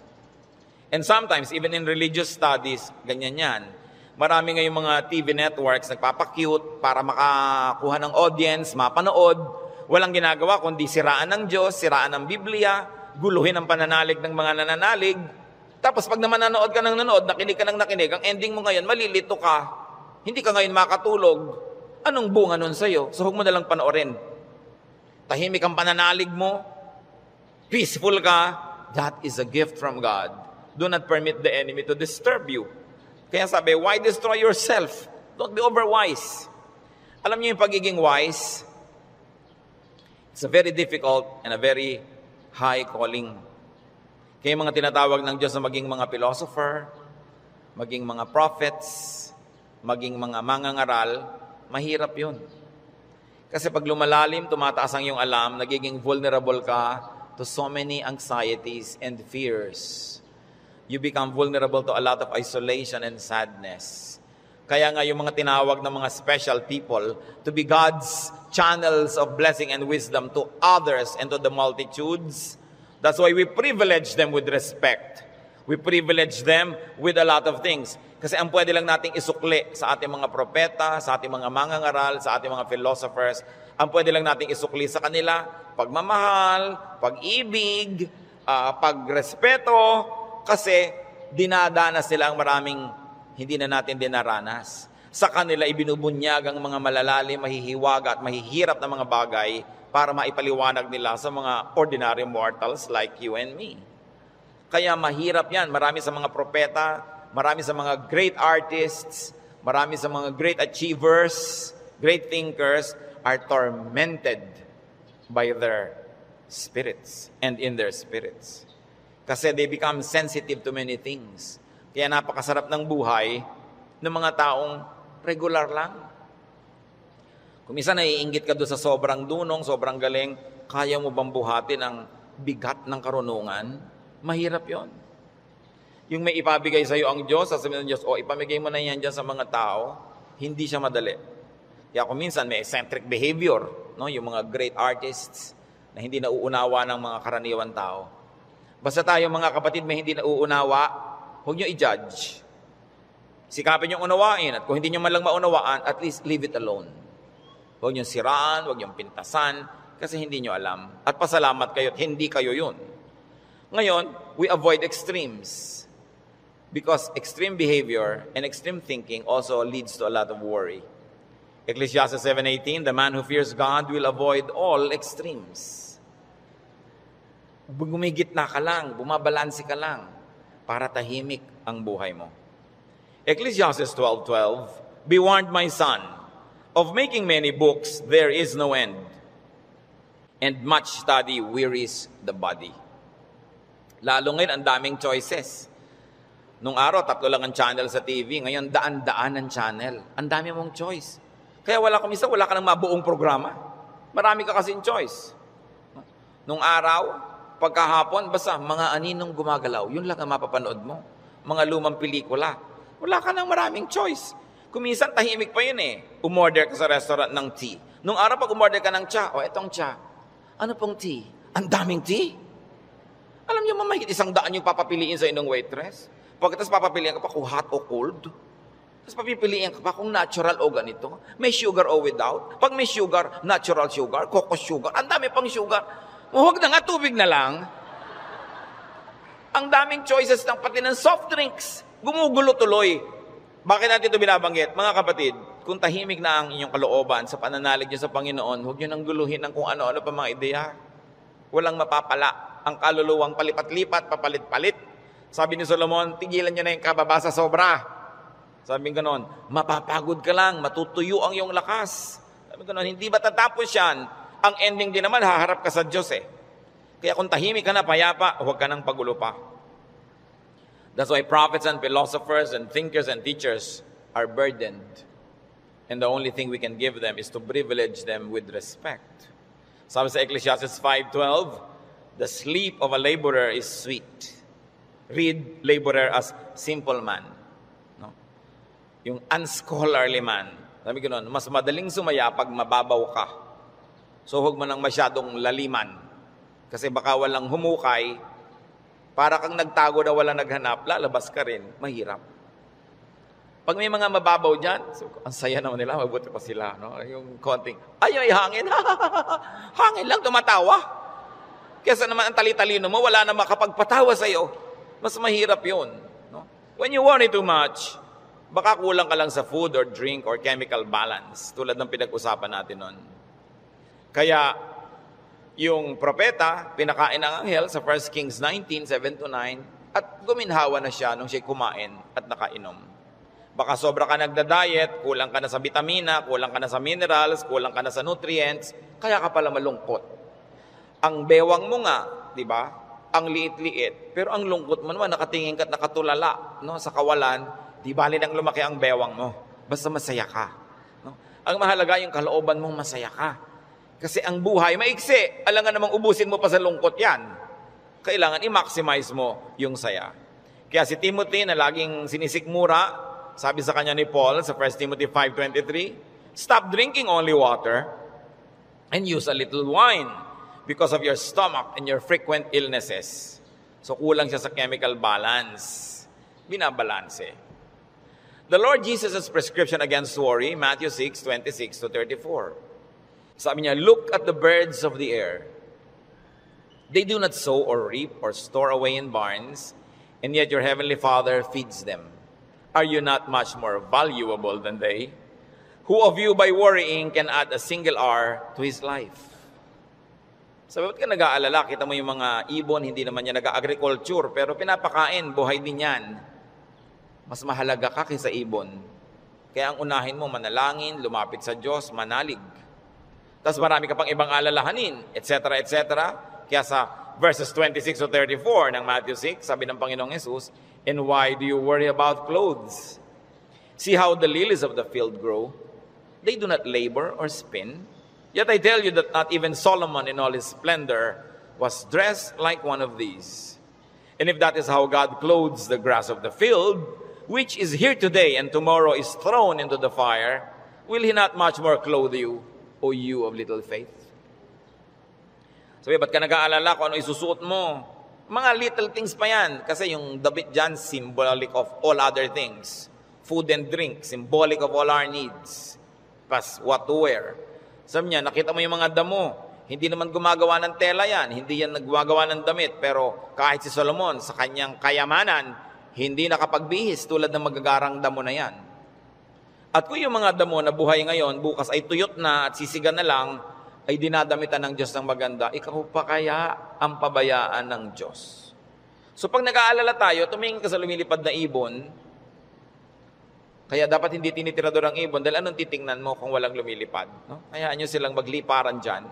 A: And sometimes, even in religious studies, ganyan yan. Marami ngayong mga TV networks nagpapakute para makakuha ng audience, mapanood. Walang ginagawa kundi siraan ng Diyos, siraan ng Biblia, guluhin ang pananalig ng mga nananalig. Tapos pag naman nanood ka ng nanood, nakinig ka ng nakinig, ang ending mo ngayon, malilito ka. Hindi ka ngayon makatulog. Anong bunga nun sa'yo? So huwag mo nalang panoorin. Tahimik ang pananalig mo. Peaceful ka. That is a gift from God. Do not permit the enemy to disturb you. Kaya sabi, why destroy yourself? Don't be overwise. Alam niyo yung pagiging wise? It's a very difficult and a very high calling. Kaya mga tinatawag ng Diyos na maging mga philosopher, maging mga prophets, maging mga mangangaral, mahirap yun. Kasi pag lumalalim, tumataas ang iyong alam, nagiging vulnerable ka to so many anxieties and fears. You become vulnerable to a lot of isolation and sadness. Kaya nga yung mga tinawag ng mga special people to be God's channels of blessing and wisdom to others and to the multitudes. That's why we privilege them with respect. We privilege them with a lot of things. Kasi ang pwede lang nating isukli sa ating mga propeta, sa ating mga mangangaral, sa ating mga philosophers, ang pwede lang nating isukli sa kanila, pagmamahal, pag-ibig, pagrespeto, kasi dinadanas nila ang maraming hindi na natin dinaranas. Sa kanila ibinubunyag ang mga malalalim, mahihiwaga at mahihirap na mga bagay para maipaliwanag nila sa mga ordinary mortals like you and me. Kaya mahirap yan. Marami sa mga propeta, marami sa mga great artists, marami sa mga great achievers, great thinkers are tormented by their spirits and in their spirits. Kasi they become sensitive to many things. Kaya napakasarap ng buhay ng mga taong regular lang. Kung minsan naiinggit ka doon sa sobrang dunong, sobrang galing, kaya mo bang buhatin ang bigat ng karunungan? Mahirap yon. Yung may ipabigay sa iyo ang Diyos, sasabihin ng Diyos, ipamigay mo na yan dyan sa mga tao, hindi siya madali. Kaya kung minsan may eccentric behavior, no? Yung mga great artists na hindi nauunawa ng mga karaniwan tao. Basta tayo mga kapatid may hindi nauunawa, huwag nyo i-judge. Sikapin nyo unawain at kung hindi nyo man lang maunawaan, at least leave it alone. Huwag nyo siraan, huwag nyo pintasan, kasi hindi nyo alam. At pasalamat kayo at hindi kayo yun. Ngayon, we avoid extremes. Because extreme behavior and extreme thinking also leads to a lot of worry. Ecclesiastes 7:18, the man who fears God will avoid all extremes. Gumigitna ka lang, bumabalansi ka lang, para tahimik ang buhay mo. Ecclesiastes 12:12, be warned, my son, of making many books there is no end, and much study wearies the body. Lalo ngayon, ang daming choices. Nung araw, 3 lang ang channel sa TV, ngayon daan-daan ang channel. Ang dami mong choice. Kaya wala ka ng mabuong programa. Marami ka kasing choice. Nung araw, pagkahapon, basta mga aninong gumagalaw, yun lang ang mapapanood mo. Mga lumang pelikula. Wala ka ng maraming choice. Kuminsan, tahimik pa yun eh. Umorder ka sa restaurant ng tea. Nung araw, pag umorder ka ng cha, etong cha. Ano pong tea? Ang daming tea. Alam niyo, mamahit 100 yung papapiliin sa inyong waitress. Pagkatapos papapiliin ka pa kung hot o cold. Tapos papipiliin ka pa kung natural o ganito. May sugar o without. Pag may sugar, natural sugar, coco sugar. Ang dami pang sugar. Huwag na nga, tubig na lang. Ang daming choices ng pati ng soft drinks. Gumugulo tuloy. Bakit natin ito binabanggit? Mga kapatid, kung tahimik na ang inyong kalooban sa pananalig niyo sa Panginoon, huwag niyo nang guluhin ng kung ano-ano pa mga ideya. Walang mapapala. Ang kaluluwang palipat-lipat, papalit-palit. Sabi ni Solomon, tigilan niyo na yung kababasa sobra. Sabi ko noon, mapapagod ka lang, matutuyo ang iyong lakas. Sabi ko noon, hindi ba tatapos yan? Ang ending din naman, haharap ka sa Diyos eh. Kaya kung tahimik ka na, payapa, huwag ka nang pagulo pa. That's why prophets and philosophers and thinkers and teachers are burdened. And the only thing we can give them is to privilege them with respect. Sabi sa Ecclesiastes 5:12, the sleep of a laborer is sweet. Read laborer as simple man. No? Yung unscholarly man. Sabi ko noon, mas madaling sumaya pag mababaw ka. So huwag mo nang masyadong laliman. Kasi baka walang humukay, para kang nagtago na walang naghanap, lalabas ka rin, mahirap. Pag may mga mababaw dyan, so, ang saya naman nila, mabuti pa sila. No? Yung konting, ay hangin, hangin lang, tumatawa. Kesa naman ang tali-talino mo, wala na makapagpatawa sa'yo. Mas mahirap yun. No? When you worry too much, baka kulang ka lang sa food or drink or chemical balance, tulad ng pinag-usapan natin nun. Kaya, yung propeta, pinakain ang anghel sa 1 Kings 19, 7-9, at guminhawa na siya nung siya kumain at nakainom. Baka sobra ka nagda-diet, kulang ka na sa vitamina, kulang ka na sa minerals, kulang ka na sa nutrients, kaya ka pala malungkot. Ang bewang mo nga, di ba? Ang liit-liit, pero ang lungkot mo naman, nakatingin ka at nakatulala, no? Sa kawalan, di bali nang lumaki ang bewang mo. Basta masaya ka. No? Ang mahalaga yung kalooban mong masaya ka. Kasi ang buhay maiksi. Alangan namang ubusin mo pa sa lungkot yan. Kailangan i-maximize mo yung saya. Kaya si Timothy na laging sinisikmura, sabi sa kanya ni Paul sa 1 Timothy 5:23, stop drinking only water and use a little wine because of your stomach and your frequent illnesses. So kulang siya sa chemical balance. Binabalanse. The Lord Jesus' prescription against worry, Matthew 6:26-34. Sabi niya, look at the birds of the air. They do not sow or reap or store away in barns, and yet your heavenly Father feeds them. Are you not much more valuable than they? Who of you by worrying can add a single hour to his life? Sabi, ba't ka nag-aalala? Kita mo yung mga ibon, hindi naman yan nag-agriculture, pero pinapakain, buhay din yan. Mas mahalaga ka kaysa ibon. Kaya ang unahin mo, manalangin, lumapit sa Diyos, manalig. Tapos marami ka pang ibang alalahanin, etc., etc. Kaya sa verses 26-34 ng Matthew 6, sabi ng Panginoong Jesus, and why do you worry about clothes? See how the lilies of the field grow. They do not labor or spin. Yet I tell you that not even Solomon in all his splendor was dressed like one of these. And if that is how God clothes the grass of the field, which is here today and tomorrow is thrown into the fire, will he not much more clothe you, O you of little faith? Sabi, ba't ka nag-aalala kung ano isusuot mo? Mga little things pa yan. Kasi yung damit dyan, symbolic of all other things. Food and drink, symbolic of all our needs. Plus, what to wear. Sabi niya, nakita mo yung mga damo. Hindi naman gumagawa ng tela yan. Hindi yan nagwagawa ng damit. Pero kahit si Solomon, sa kanyang kayamanan, hindi nakapagbihis tulad ng magagarang damo na yan. At kung yung mga damo na buhay ngayon, bukas ay tuyot na at sisigan na lang, ay dinadamitan ng Diyos ng maganda, ikaw pa kaya ang pabayaan ng Diyos? So pag nag-aalala tayo, tumingin ka sa lumilipad na ibon, kaya dapat hindi tinitirador ang ibon, dahil anong titingnan mo kung walang lumilipad? No? Hayaan nyo silang magliparan dyan.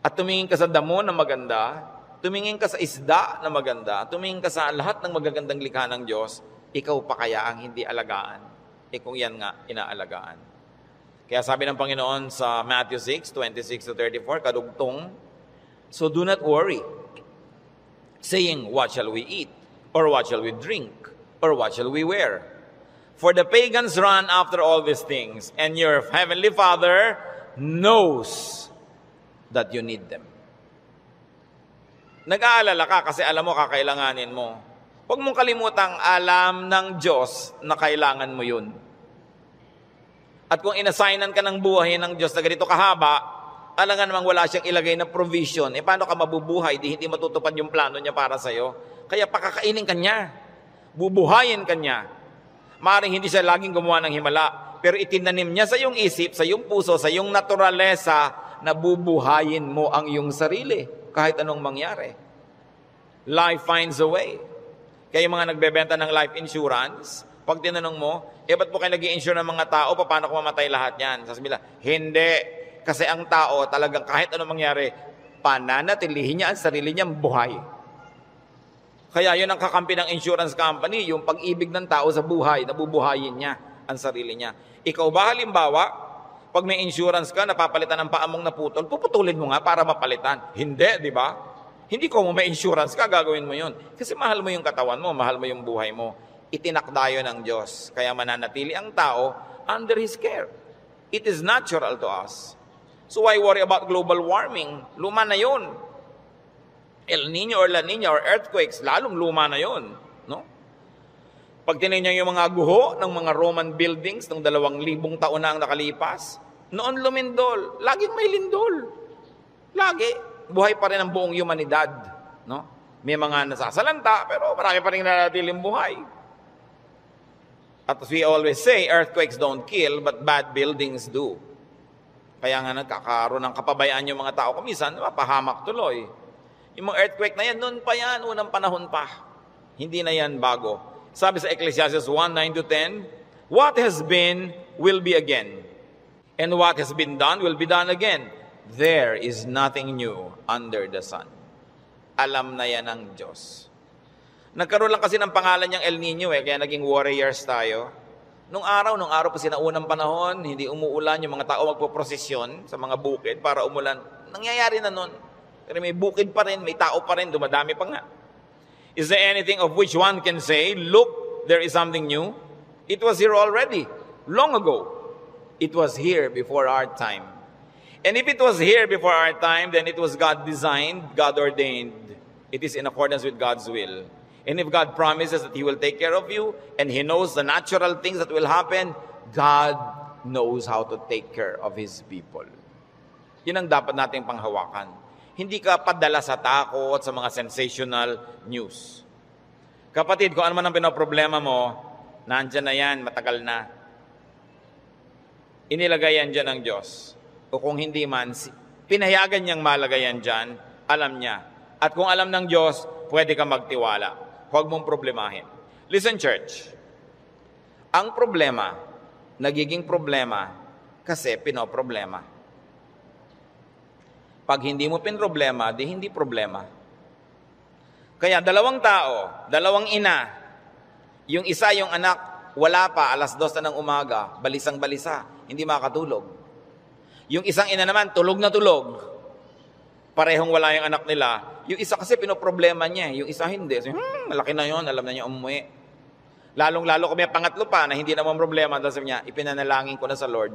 A: At tumingin ka sa damo na maganda, tumingin ka sa isda na maganda, tumingin ka sa lahat ng magagandang likha ng Diyos, ikaw pa kaya ang hindi alagaan? Kung yan nga, inaalagaan. Kaya sabi ng Panginoon sa Matthew 6:26-34, kadugtong, so do not worry, saying, what shall we eat? Or what shall we drink? Or what shall we wear? For the pagans run after all these things, and your heavenly Father knows that you need them. Nag-aalala ka kasi alam mo kakailanganin mo. Huwag mong kalimutang alam ng Diyos na kailangan mo yun. At kung inassignan ka ng buhay ng Diyos na ganito kahaba, alangan namang wala siyang ilagay na provision. Paano ka mabubuhay? Hindi matutupad yung plano niya para sa'yo. Kaya pakakainin ka niya. Bubuhayin ka niya. Maaaring hindi siya laging gumawa ng himala, pero itinanim niya sa iyong isip, sa iyong puso, sa iyong naturalesa, na bubuhayin mo ang iyong sarili kahit anong mangyari. Life finds a way. Kaya yung mga nagbebenta ng life insurance, pag tinanong mo, ba't po kayo nag-i-insure ng mga tao, paano kung mamatay lahat yan? Sasabihin nila, hindi. Kasi ang tao talagang kahit anong mangyari, pananatilihin niya ang sarili niyang buhay. Kaya yun ang kakampi ng insurance company, yung pag-ibig ng tao sa buhay, nabubuhayin niya ang sarili niya. Ikaw ba halimbawa, pag may insurance ka, napapalitan ng paa mong naputol, puputulin mo nga para mapalitan. Hindi, di ba? Hindi ko mo may insurance ka, gagawin mo yun. Kasi mahal mo yung katawan mo, mahal mo yung buhay mo. Itinakda yun ng Diyos. Kaya mananatili ang tao under His care. It is natural to us. So why worry about global warming? Luma na yun. El Nino or La Nina or earthquakes, lalong luma na yun. No? Pag tinignan yung mga guho ng mga Roman buildings ng 2,000 taon na ang nakalipas, noon lumindol. Laging may lindol. Lagi. Buhay pa rin ang buong humanidad. No? May mga nasasalanta, pero marami pa rin nanatiling buhay. At as we always say, earthquakes don't kill, but bad buildings do. Kaya nga nagkakaroon ng kapabayaan yung mga tao. Kumisan, mapahamak tuloy. Yung mga earthquake na yan, noon pa yan, unang panahon pa. Hindi na yan bago. Sabi sa Ecclesiastes 1:9-10, what has been will be again, and what has been done will be done again. There is nothing new under the sun. Alam na yan ng Diyos. Nagkaroon lang kasi ng pangalan niyang El Nino kaya naging warriors tayo. Nung araw pa sinaunang panahon, hindi umuulan, yung mga tao magpoprosesyon sa mga bukid para umulan. Nangyayari na nun. Pero may bukid pa rin, may tao pa rin, dumadami pa nga. Is there anything of which one can say, look, there is something new? It was here already, long ago. It was here before our time. And if it was here before our time, then it was God designed, God ordained. It is in accordance with God's will. And if God promises that He will take care of you, and He knows the natural things that will happen, God knows how to take care of His people. Yun ang dapat nating panghawakan. Hindi ka padala sa takot, sa mga sensational news. Kapatid, kung ano man ang pinoproblema mo, nandyan na yan, matagal na. Inilagay yan dyan ng Diyos. O kung hindi man, pinayagan niyang malagay yan dyan, alam niya. At kung alam ng Diyos, pwede ka magtiwala. Huwag mong problemahin. Listen, church. Ang problema, nagiging problema kasi pinoproblema. Pag hindi mo pinroblema, di hindi problema. Kaya 2 tao, 2 ina, yung isa yung anak, wala pa, 2:00 na ng umaga, balisang-balisa, hindi makatulog. Yung isang ina naman, tulog na tulog. Parehong wala yung anak nila. Yung isa kasi pinoproblema niya, yung isa hindi. So, malaki na yon, alam na niya umuwi. Lalong-lalo kung may pangatlo pa na hindi naman problema, dahil sabi niya, ipinanalangin ko na sa Lord.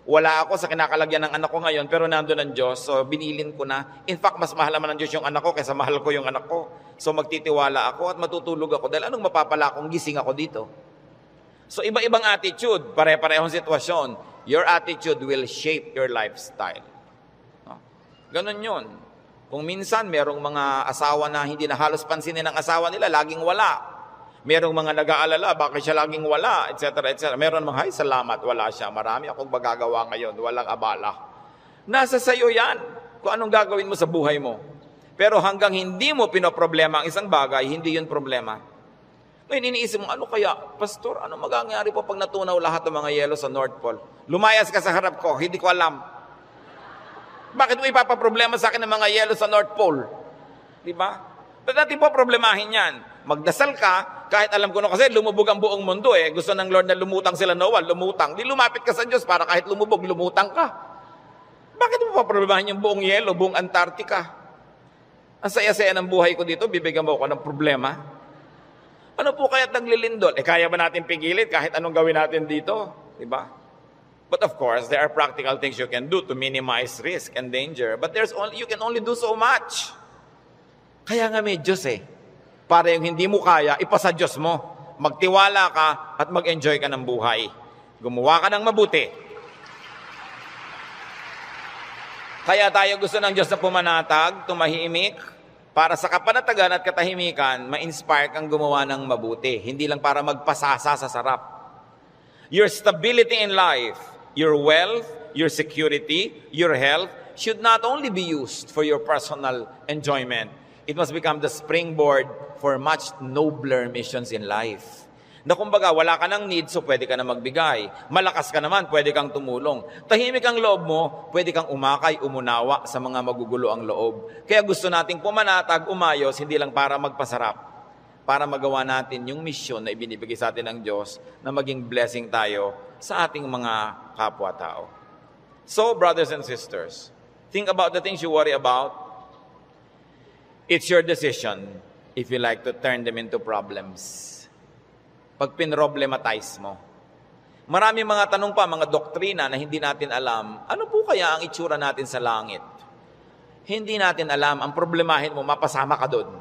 A: Wala ako sa kinakalagyan ng anak ko ngayon, pero nandun ang Diyos, so binilin ko na. In fact, mas mahal naman ng Diyos yung anak ko kaysa mahal ko yung anak ko. So magtitiwala ako at matutulog ako dahil anong mapapala kung gising ako dito? So iba-ibang attitude, pare-parehong sitwasyon. Your attitude will shape your lifestyle. No? Ganon yun. Kung minsan merong mga asawa na hindi na halos pansinin ng asawa nila, laging wala. Merong mga nag-aalala, bakit siya laging wala, etc., etc. Meron mga, salamat, wala siya. Marami akong magagawa ngayon, walang abala. Nasa sayo yan, kung anong gagawin mo sa buhay mo. Pero hanggang hindi mo pinoproblema ang isang bagay, hindi yun problema. Ngayon, iniisip mo, ano kaya, Pastor, ano magagangyari po pag natunaw lahat ng mga yelo sa North Pole? Lumayas ka sa harap ko, hindi ko alam. Bakit mo ipapaproblema sa akin ng mga yelo sa North Pole? Diba? Ba't natin po problemahin yan? Magdasal ka, kahit alam ko na kasi lumubog ang buong mundo eh. Gusto ng Lord na lumutang sila Noah, lumutang. Di lumapit ka sa Diyos para kahit lumubog, lumutang ka. Bakit mo pa problemahin yung buong yelo, buong Antarctica? Ang saya-saya ng buhay ko dito, bibigyan mo ako ng problema. Ano po kaya't naglilindol? Kaya ba natin pigilit kahit anong gawin natin dito? Diba? But of course, there are practical things you can do to minimize risk and danger. But you can only do so much. Kaya nga may Diyos eh. Para yung hindi mo kaya, ipasa Diyos mo. Magtiwala ka at mag-enjoy ka ng buhay. Gumawa ka ng mabuti. Kaya tayo gusto ng Diyos na pumanatag, tumahimik, para sa kapanatagan at katahimikan, ma-inspire kang gumawa ng mabuti. Hindi lang para magpasasa sa sarap. Your stability in life, your wealth, your security, your health, should not only be used for your personal enjoyment. It must become the springboard for much nobler missions in life. Na kumbaga, wala ka ng need, so pwede ka na magbigay. Malakas ka naman, pwede kang tumulong. Tahimik ang loob mo, pwede kang umakay, umunawa sa mga magugulo ang loob. Kaya gusto nating pumanatag, umayos, hindi lang para magpasarap. Para magawa natin yung misyon na ibinibigay sa atin ng Diyos na maging blessing tayo sa ating mga kapwa-tao. So, brothers and sisters, think about the things you worry about. It's your decision if you like to turn them into problems. Pag pinroblematize mo. Maraming mga tanong pa, mga doktrina na hindi natin alam. Ano po kaya ang itsura natin sa langit? Hindi natin alam. Ang problemahin mo, mapasama ka doon.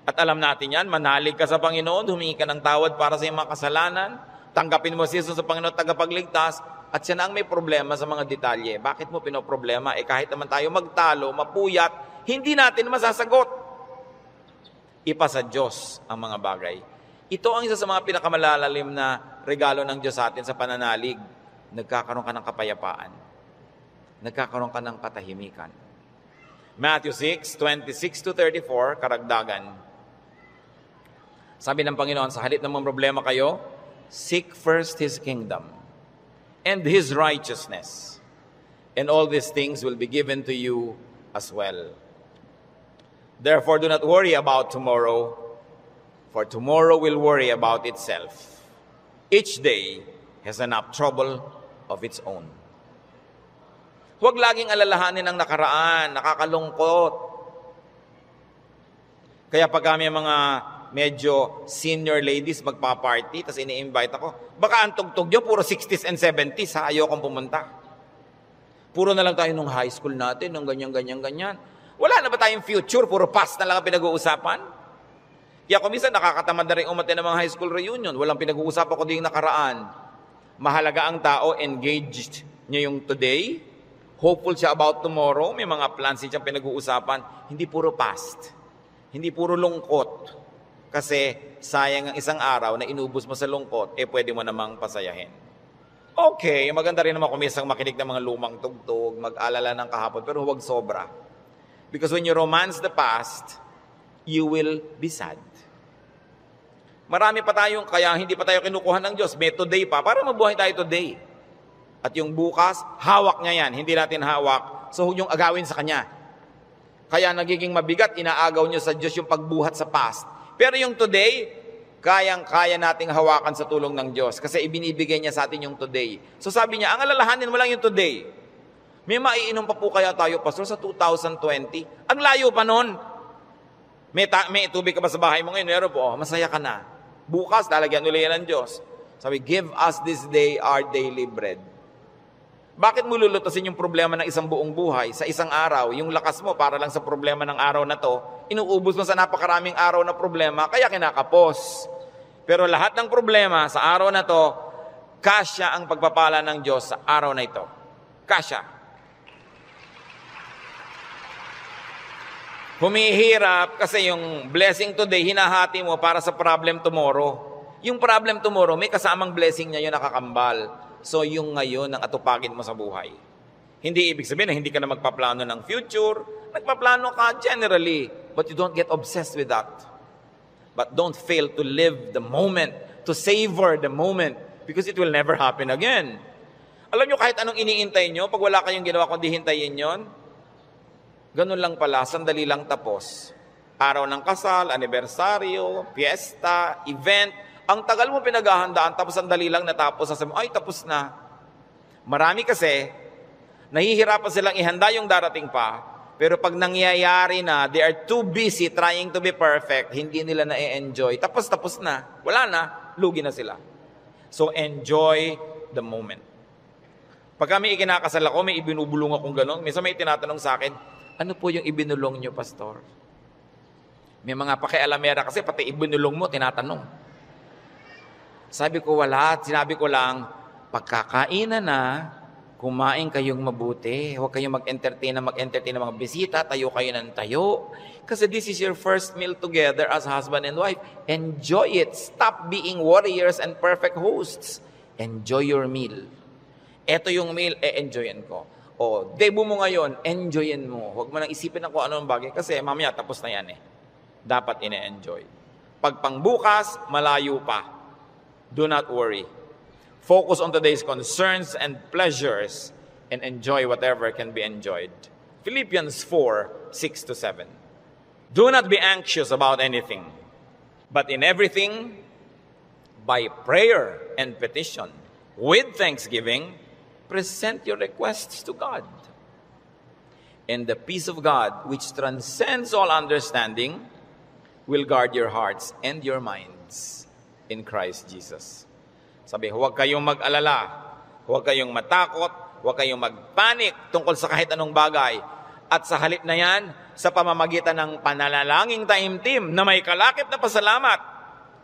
A: At alam natin yan, manalig ka sa Panginoon, humingi ka ng tawad para sa iyong mga kasalanan, tanggapin mo si Jesus sa Panginoon tagapagligtas, at siya na ang may problema sa mga detalye. Bakit mo pinoproblema? Kahit naman tayo magtalo, mapuyat, hindi natin masasagot. Ipa sa Diyos ang mga bagay. Ito ang isa sa mga pinakamalalalim na regalo ng Diyos sa atin sa pananalig. Nagkakaroon ka ng kapayapaan. Nagkakaroon ka ng katahimikan. Matthew 6:26-34, karagdagan. Sabi ng Panginoon, sa halip ng mga problema kayo, seek first His kingdom and His righteousness, and all these things will be given to you as well. Therefore, do not worry about tomorrow, for tomorrow will worry about itself. Each day has enough trouble of its own. Huwag laging alalahanin ang nakaraan, nakakalungkot. Kaya pag kami mga medyo senior ladies magpa-party, tapos ini-invite ako, baka ang tugtog nyo, puro 60s and 70s, ha? Ayokong pumunta. Puro na lang tayo nung high school natin, nung ganyan. Wala na ba tayong future? Puro past na lang ang pinag-uusapan? Kaya kung minsan nakakatamad na rin umatin ng mga high school reunion, walang pinag-uusapan ko din nakaraan. Mahalaga ang tao, engaged niya yung today, hopeful siya about tomorrow, may mga plans siyang pinag-uusapan, hindi puro past, hindi puro lungkot. Kasi sayang ang isang araw na inubos mo sa lungkot, pwede mo namang pasayahin. Okay, maganda rin naman kumisang makinig ng mga lumang tugtog, mag-alala ng kahapon, pero huwag sobra. Because when you romance the past, you will be sad. Marami pa tayong, kaya hindi pa tayo kinukuha ng Diyos, may today pa, para mabuhay tayo today. At yung bukas, hawak niya yan, hindi natin hawak, so huwag yung agawin sa Kanya. Kaya nagiging mabigat, inaagaw niyo sa Diyos yung pagbuhat sa past. Pero yung today, kayang-kaya nating hawakan sa tulong ng Diyos kasi ibinibigay niya sa atin yung today. So sabi niya, ang alalahanin mo lang yung today. May maiinom pa po kaya tayo, Pastor, sa 2020? Ang layo pa nun. May tubig ka ba sa bahay mo ngayon? Meron po, masaya ka na. Bukas, lalagyan ulit yan ng Diyos. Sabi, give us this day our daily bread. Bakit mo lulutasin yung problema ng isang buong buhay sa isang araw? Yung lakas mo para lang sa problema ng araw na to, inuubos mo sa napakaraming araw na problema, kaya kinakapos. Pero lahat ng problema sa araw na to, kasya ang pagpapala ng Diyos sa araw na ito. Kasya. Humihirap kasi yung blessing today, hinahati mo para sa problem tomorrow. Yung problem tomorrow, may kasamang blessing niya yung nakakambal. So yung ngayon ang atupagin mo sa buhay. Hindi ibig sabihin na hindi ka na magpaplano ng future. Nagpaplano ka generally, but you don't get obsessed with that. But don't fail to live the moment, to savor the moment, because it will never happen again. Alam nyo, kahit anong iniintay nyo, pag wala kayong ginawa kundi hintayin yon, ganun lang pala, sandali lang tapos. Araw ng kasal, anibersaryo, fiesta, event, ang tagal mo pinaghahandaan, tapos sandali lang natapos, sasabi mo, ay tapos na. Marami kasi, nahihirapan silang ihanda yung darating pa, pero pag nangyayari na, they are too busy trying to be perfect, hindi nila na-enjoy. Tapos na. Wala na, lugi na sila. So enjoy the moment. Pag kami ikinakasal ako, may ibinubulong akong gano'n. Minsan may tinatanong sa akin, ano po yung ibinulong nyo, Pastor? May mga pakialamera kasi pati ibinulong mo, tinatanong. Sabi ko, wala. Sinabi ko lang, pagkakainan na, kumain kayong mabuti. Huwag kayong mag-entertain ng mga bisita. Tayo kayo ng tayo. Kasi this is your first meal together as husband and wife. Enjoy it. Stop being warriors and perfect hosts. Enjoy your meal. Ito yung meal, enjoyin ko. O, debut mo ngayon, enjoyin mo. Huwag mo nang isipin na kung anong bagay. Kasi mamaya, tapos na yan Dapat ine-enjoy. Pag pangbukas, malayo pa. Do not worry. Focus on today's concerns and pleasures and enjoy whatever can be enjoyed. Philippians 4:6-7. Do not be anxious about anything, but in everything, by prayer and petition, with thanksgiving, present your requests to God. And the peace of God, which transcends all understanding, will guard your hearts and your minds in Christ Jesus. Sabi, huwag kayong mag-alala, huwag kayong matakot, huwag kayong mag-panic tungkol sa kahit anong bagay. At sa halip na yan, sa pamamagitan ng pananalangin taimtim na may kalakip na pasalamat,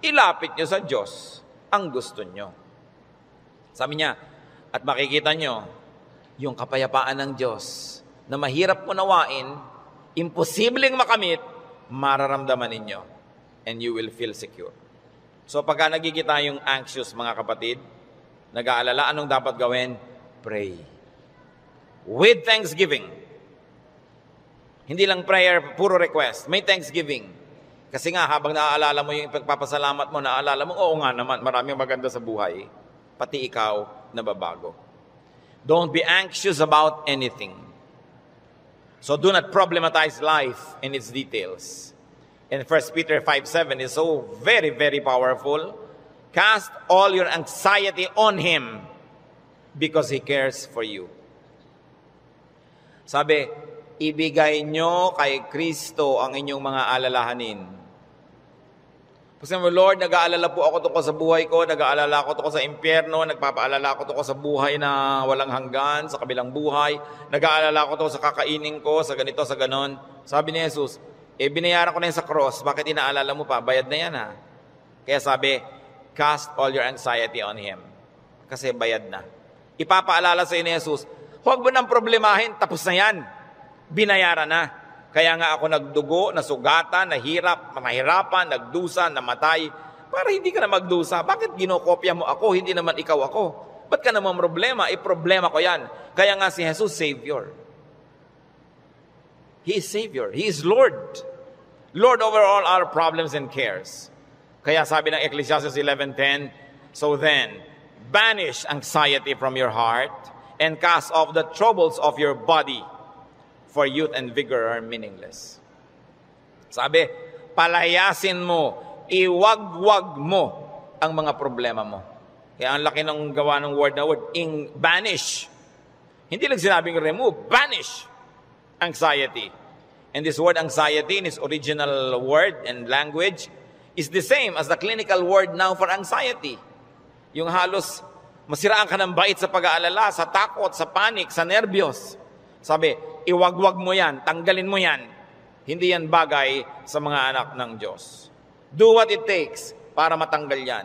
A: ilapit nyo sa Diyos ang gusto nyo. Sabi niya, at makikita nyo, yung kapayapaan ng Diyos na mahirap unawain, imposibleng makamit, mararamdaman ninyo. And you will feel secure. So pagka nagkikita yung anxious, mga kapatid, nag-aalala, anong dapat gawin? Pray. With thanksgiving. Hindi lang prayer, puro request. May thanksgiving. Kasi nga, habang naaalala mo yung pagpapasalamat mo, naaalala mo, oo nga naman, maraming maganda sa buhay. Pati ikaw, nababago. Don't be anxious about anything. So do not problematize life in its details. And 1 Peter 5:7 is so very, very powerful. Cast all your anxiety on Him because He cares for you. Sabi, ibigay nyo kay Kristo ang inyong mga alalahanin. Kasi mo, Lord, nag-aalala po ako tungkol sa buhay ko, nag-aalala ako tungkol sa impyerno, nagpapaalala ako tungkol sa buhay na walang hanggan, sa kabilang buhay, nag-aalala ako tungkol sa kakainin ko, sa ganito, sa ganon. Sabi ni Jesus, binayaran ko na yun sa cross, bakit inaalala mo pa? Bayad na yan ha. Kaya sabi, cast all your anxiety on Him. Kasi bayad na. Ipapaalala sa ni Jesus, huwag mo nang problemahin, tapos na yan. Binayaran na. Kaya nga ako nagdugo, nasugatan, nahirapan, nagdusa, namatay, para hindi ka na magdusa. Bakit ginokopya mo ako, hindi naman ikaw ako? Ba't ka naman problema? Problema ko yan. Kaya nga si Jesus, Savior. He is Savior. He is Lord. Lord over all our problems and cares. Kaya sabi ng Ecclesiastes 11:10, so then, banish anxiety from your heart and cast off the troubles of your body, for youth and vigor are meaningless. Sabi, palayasin mo, iwagwag mo ang mga problema mo. Kaya ang laki ng gawa ng word na word, banish. Hindi lang sinabing remove, banish anxiety. And this word anxiety in its original word and language is the same as the clinical word now for anxiety. Yung halos masiraan ka ng bait sa pag-aalala, sa takot, sa panic, sa nervyos. Sabi, iwagwag mo yan, tanggalin mo yan. Hindi yan bagay sa mga anak ng Diyos. Do what it takes para matanggal yan.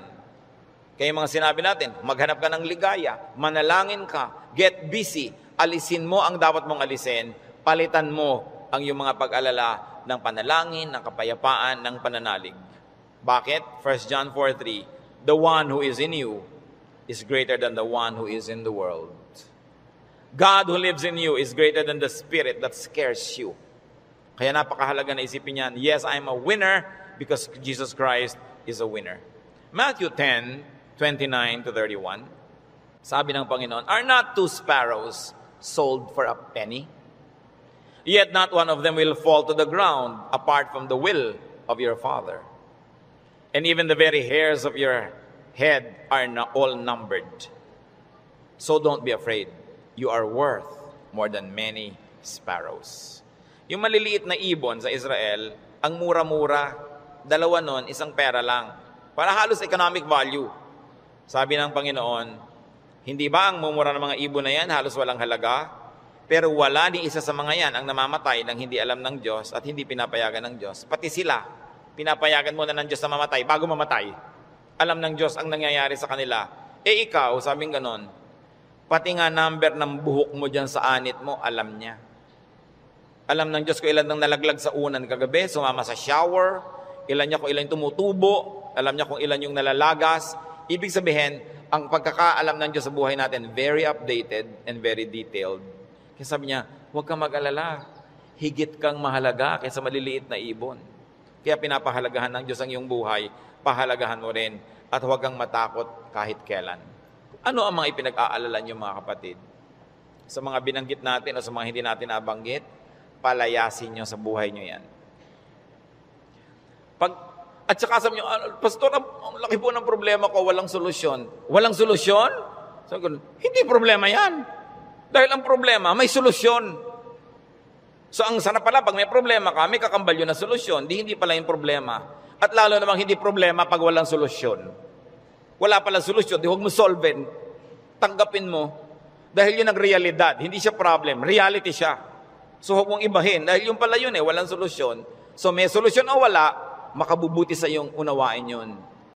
A: Kaya mga sinabi natin, maghanap ka ng ligaya, manalangin ka, get busy, alisin mo ang dapat mong alisin, palitan mo ang iyong mga pag-alala ng panalangin, ng kapayapaan, ng pananalig. Bakit? 1 John 4:3, the one who is in you is greater than the one who is in the world. God who lives in you is greater than the spirit that scares you. Kaya napakahalaga na isipin yan, yes, I'm a winner because Jesus Christ is a winner. Matthew 10:29-31, sabi ng Panginoon, are not 2 sparrows sold for a penny? Yet not one of them will fall to the ground apart from the will of your Father. And even the very hairs of your head are all numbered. So don't be afraid. You are worth more than many sparrows. Yung maliliit na ibon sa Israel, ang mura-mura, dalawa nun, isang pera lang. Para halos economic value. Sabi ng Panginoon, hindi ba ang mumura ng mga ibon na yan halos walang halaga? Pero wala ni isa sa mga yan ang namamatay nang hindi alam ng Diyos at hindi pinapayagan ng Diyos. Pati sila, pinapayagan muna ng Diyos na mamatay bago mamatay. Alam ng Diyos ang nangyayari sa kanila. Ikaw, sabing ganon, pati nga number ng buhok mo dyan sa anit mo, alam niya. Alam ng Diyos kung ilan nang nalaglag sa unan kagabi, sumama sa shower, ilan niya kung ilan yung tumutubo, alam niya kung ilan yung nalalagas. Ibig sabihin, ang pagkakaalam ng Diyos sa buhay natin, very updated and very detailed. Kaya sabi niya, huwag kang mag-alala. Higit kang mahalaga kaysa maliliit na ibon. Kaya pinapahalagahan ng Diyos ang iyong buhay, pahalagahan mo rin at huwag kang matakot kahit kailan. Ano ang mga ipinag-aalala niyo mga kapatid? Sa mga binanggit natin o sa mga hindi natin nabanggit, palayasin niyo sa buhay niyo yan. At saka sabi niyo, Pastor, ang laki po ng problema ko, walang solusyon. Walang solusyon? Sabi ko, hindi problema yan. Dahil ang problema, may solusyon. So ang sana pala, pag may problema ka, may kakambal yun na solusyon. Hindi pala yung problema. At lalo namang hindi problema pag walang solusyon. Wala pala solusyon, di huwag mo solven. Tanggapin mo. Dahil yun ang realidad, hindi siya problem, reality siya. So huwag mong ibahin, dahil yun pala yun walang solusyon. So may solusyon o wala, makabubuti sa iyong unawain yun.